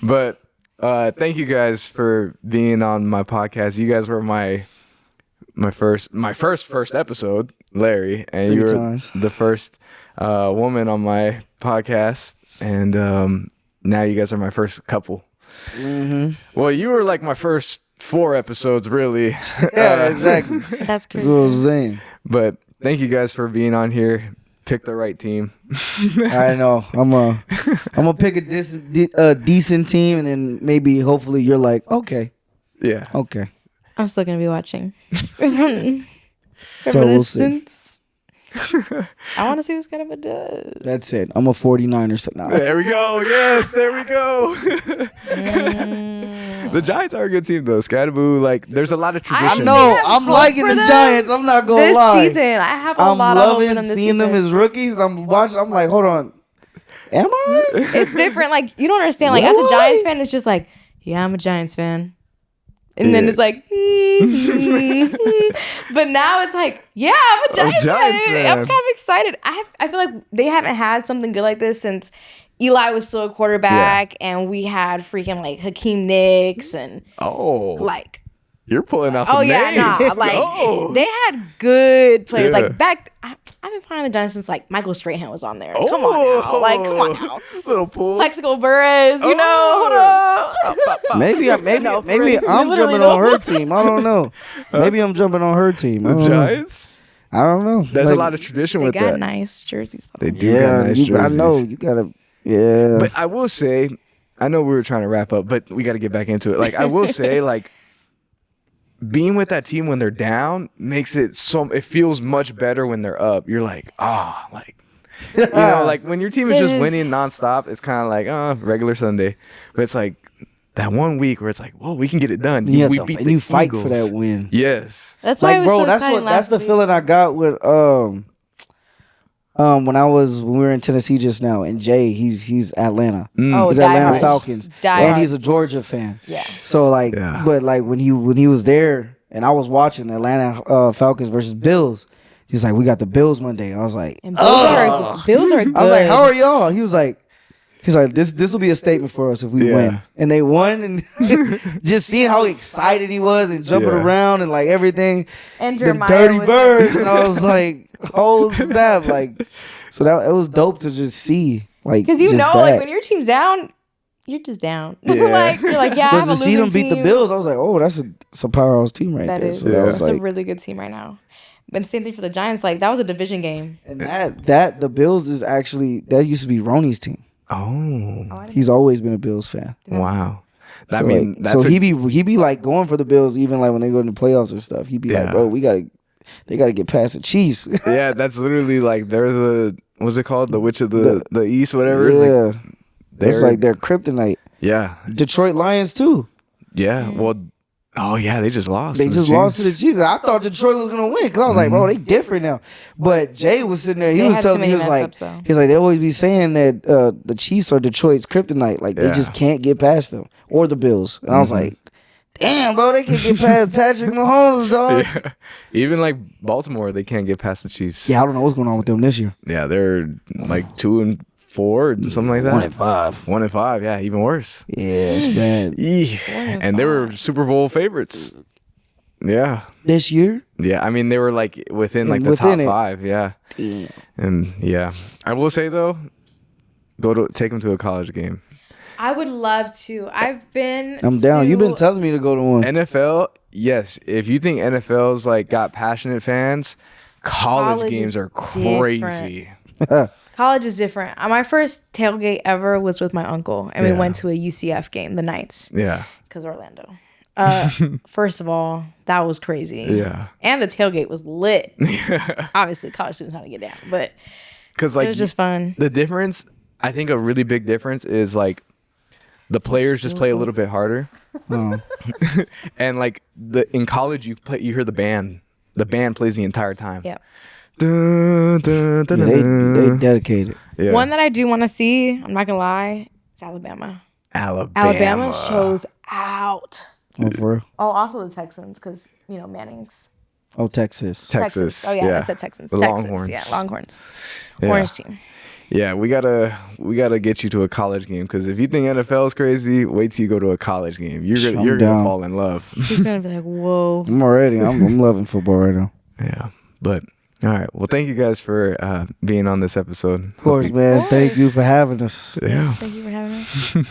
But thank you guys for being on my podcast. You guys were my first episode, Larry, and you 3 were times. the first woman on my podcast, and now you guys are my first couple. Mm-hmm. Well, you were like my first 4 episodes, really. Yeah, exactly. That's That's crazy. what I was saying. But thank you guys for being on here. Pick the right team. I know. I'm gonna pick a decent team, and then maybe, hopefully, you're like, okay, Yeah. okay. I'm still gonna be watching. From So a we'll see. distance. I want to see what's gonna do. That's it. I'm a 49ers fan now. There we go. Yes, there we go. The Giants are a good team, though. Scatterboo, like, there's a lot of I tradition. No, have I'm hope liking for the them Giants. I'm not gonna This lie. season, I have a I'm lot of hope for loving them this seeing them season. as rookies. I'm watching. I'm like, hold on, am I? It's different. Like, you don't understand. Like, as a Giants fan, it's just like, yeah, I'm a Giants fan. And then Yeah. it's like, but now it's like, yeah, I'm a Giants, Giants fan. fan. I'm kind of excited. I feel like they haven't had something good like this since Eli was still a quarterback, and we had freaking like Hakeem Nicks and Oh, like, you're pulling out some oh yeah, names. nah, like Oh. they had good players. Yeah. Like back, I've been following the Giants since like Michael Strahan was on there. Come on now, like come on now. Little pull. Plexico Burress, you know, hold on. Maybe No, for maybe real. I'm Literally jumping on don't. her team. I don't know. Maybe I'm jumping on her team. I The don't know. Giants? I don't know. There's a lot of tradition They with got that. nice jerseys. Though. They do Yeah, got nice I know. jerseys. You gotta. Yeah. But I will say, I know we were trying to wrap up, but we got to get back into it. Like, I will say, like, being with that team when they're down makes it it feels much better when they're up. You're like, like, you know, like when your team is It just is. winning nonstop, it's kind of like, regular Sunday. But it's like that one week where it's like, whoa, we can get it done. you have We to, beat and the you fight Eagles. for that win. Yes. That's why Like, it was bro, so that's exciting that's the last feeling week. I got with when we were in Tennessee just now, and Jay, he's Atlanta. Oh, He's Atlanta diehard. Falcons, Diehard. and he's a Georgia fan. Yeah. So like, Yeah. but like when he was there, and I was watching the Atlanta Falcons versus Bills. He was like, "We got the Bills Monday." I was like, And Bills are good. I was like, "How are y'all?" He's like, "This will be a statement for us if we Yeah. win." And they won, and just seeing how excited he was and jumping Yeah. around and like everything, And the Jeremiah dirty was- birds, and I was like, "Oh snap!" Like, so that it was dope to just see, like, Because you just know, that. like when your team's down, you're just down. Yeah. like you're like, yeah, I But have a to see them losing beat the team. Bills, I was like, "Oh, that's a powerhouse team right That there." is, So that was that's like, a really good team right now. But same thing for the Giants. Like that was a division game. and that the Bills is actually that used to be Ronnie's team. Oh, He's always been a Bills fan. wow. I So, mean, like, that's so a- he be like going for the Bills even like when they go into playoffs and stuff. He'd be Yeah. like, "Bro, they gotta get past the Chiefs." yeah, that's literally like they're the what's it called? The witch of the East, whatever. Yeah, Like, it's they're- like their kryptonite. yeah, Detroit Lions too. yeah. Well, oh yeah, they just lost. They to the just lost to the Chiefs. Chiefs. I thought Detroit was gonna win because I was like, "Bro, they different now." But Jay was sitting there. He They was had telling too me, he many was like, mess-ups, though. he's like, they always be saying that the Chiefs are Detroit's kryptonite. Like they Yeah. just can't get past them or the Bills. And I was like, "Damn, bro, they can get past Patrick Mahomes, dog." Yeah. Even like Baltimore, they can't get past the Chiefs. Yeah, I don't know what's going on with them this year. Yeah, they're like 2-4, something like that. 1-5. 1-5, yeah, even worse. Yeah, it's bad. And they were Super Bowl favorites. Yeah. this year. Yeah. I mean, they were like within like the Within top it. 5. Yeah. Damn. And yeah, I will say though, take them to a college game. I would love to. I've been. I'm down. You've been to- telling me to go to one. NFL, yes. If you think NFL's like got passionate fans, college College games is are crazy. College is different. My first tailgate ever was with my uncle, and we Yeah. went to a UCF game, the Knights, Yeah. because Orlando. First of all, that was crazy. Yeah. And the tailgate was lit. Obviously, college students know how to get down, but Because it like was just fun. the difference, I think a really big difference is like the players just play a little bit harder. Oh. And like in college you hear the band. The band plays the entire time. Yeah. Dun, dun, dun, Yeah, dun, they dun. dedicated. Yeah. One that I do want to see, I'm not gonna lie, is Alabama. Alabama shows out. Oh, for real? Oh, also the Texans, because Manning's Oh, Texas. Texas. Oh yeah, yeah. I said Texans. The Texas. Longhorns. Yeah, Longhorns. Yeah. Orange team. Yeah, we gotta get you to a college game because if you think NFL is crazy, wait till you go to a college game. You're I'm gonna down. fall in love. He's gonna be like, whoa. I'm loving football right now. Yeah, but all right. Well, thank you guys for being on this episode. Of course, man. Thank you for having us. Yeah. Thank you for having me.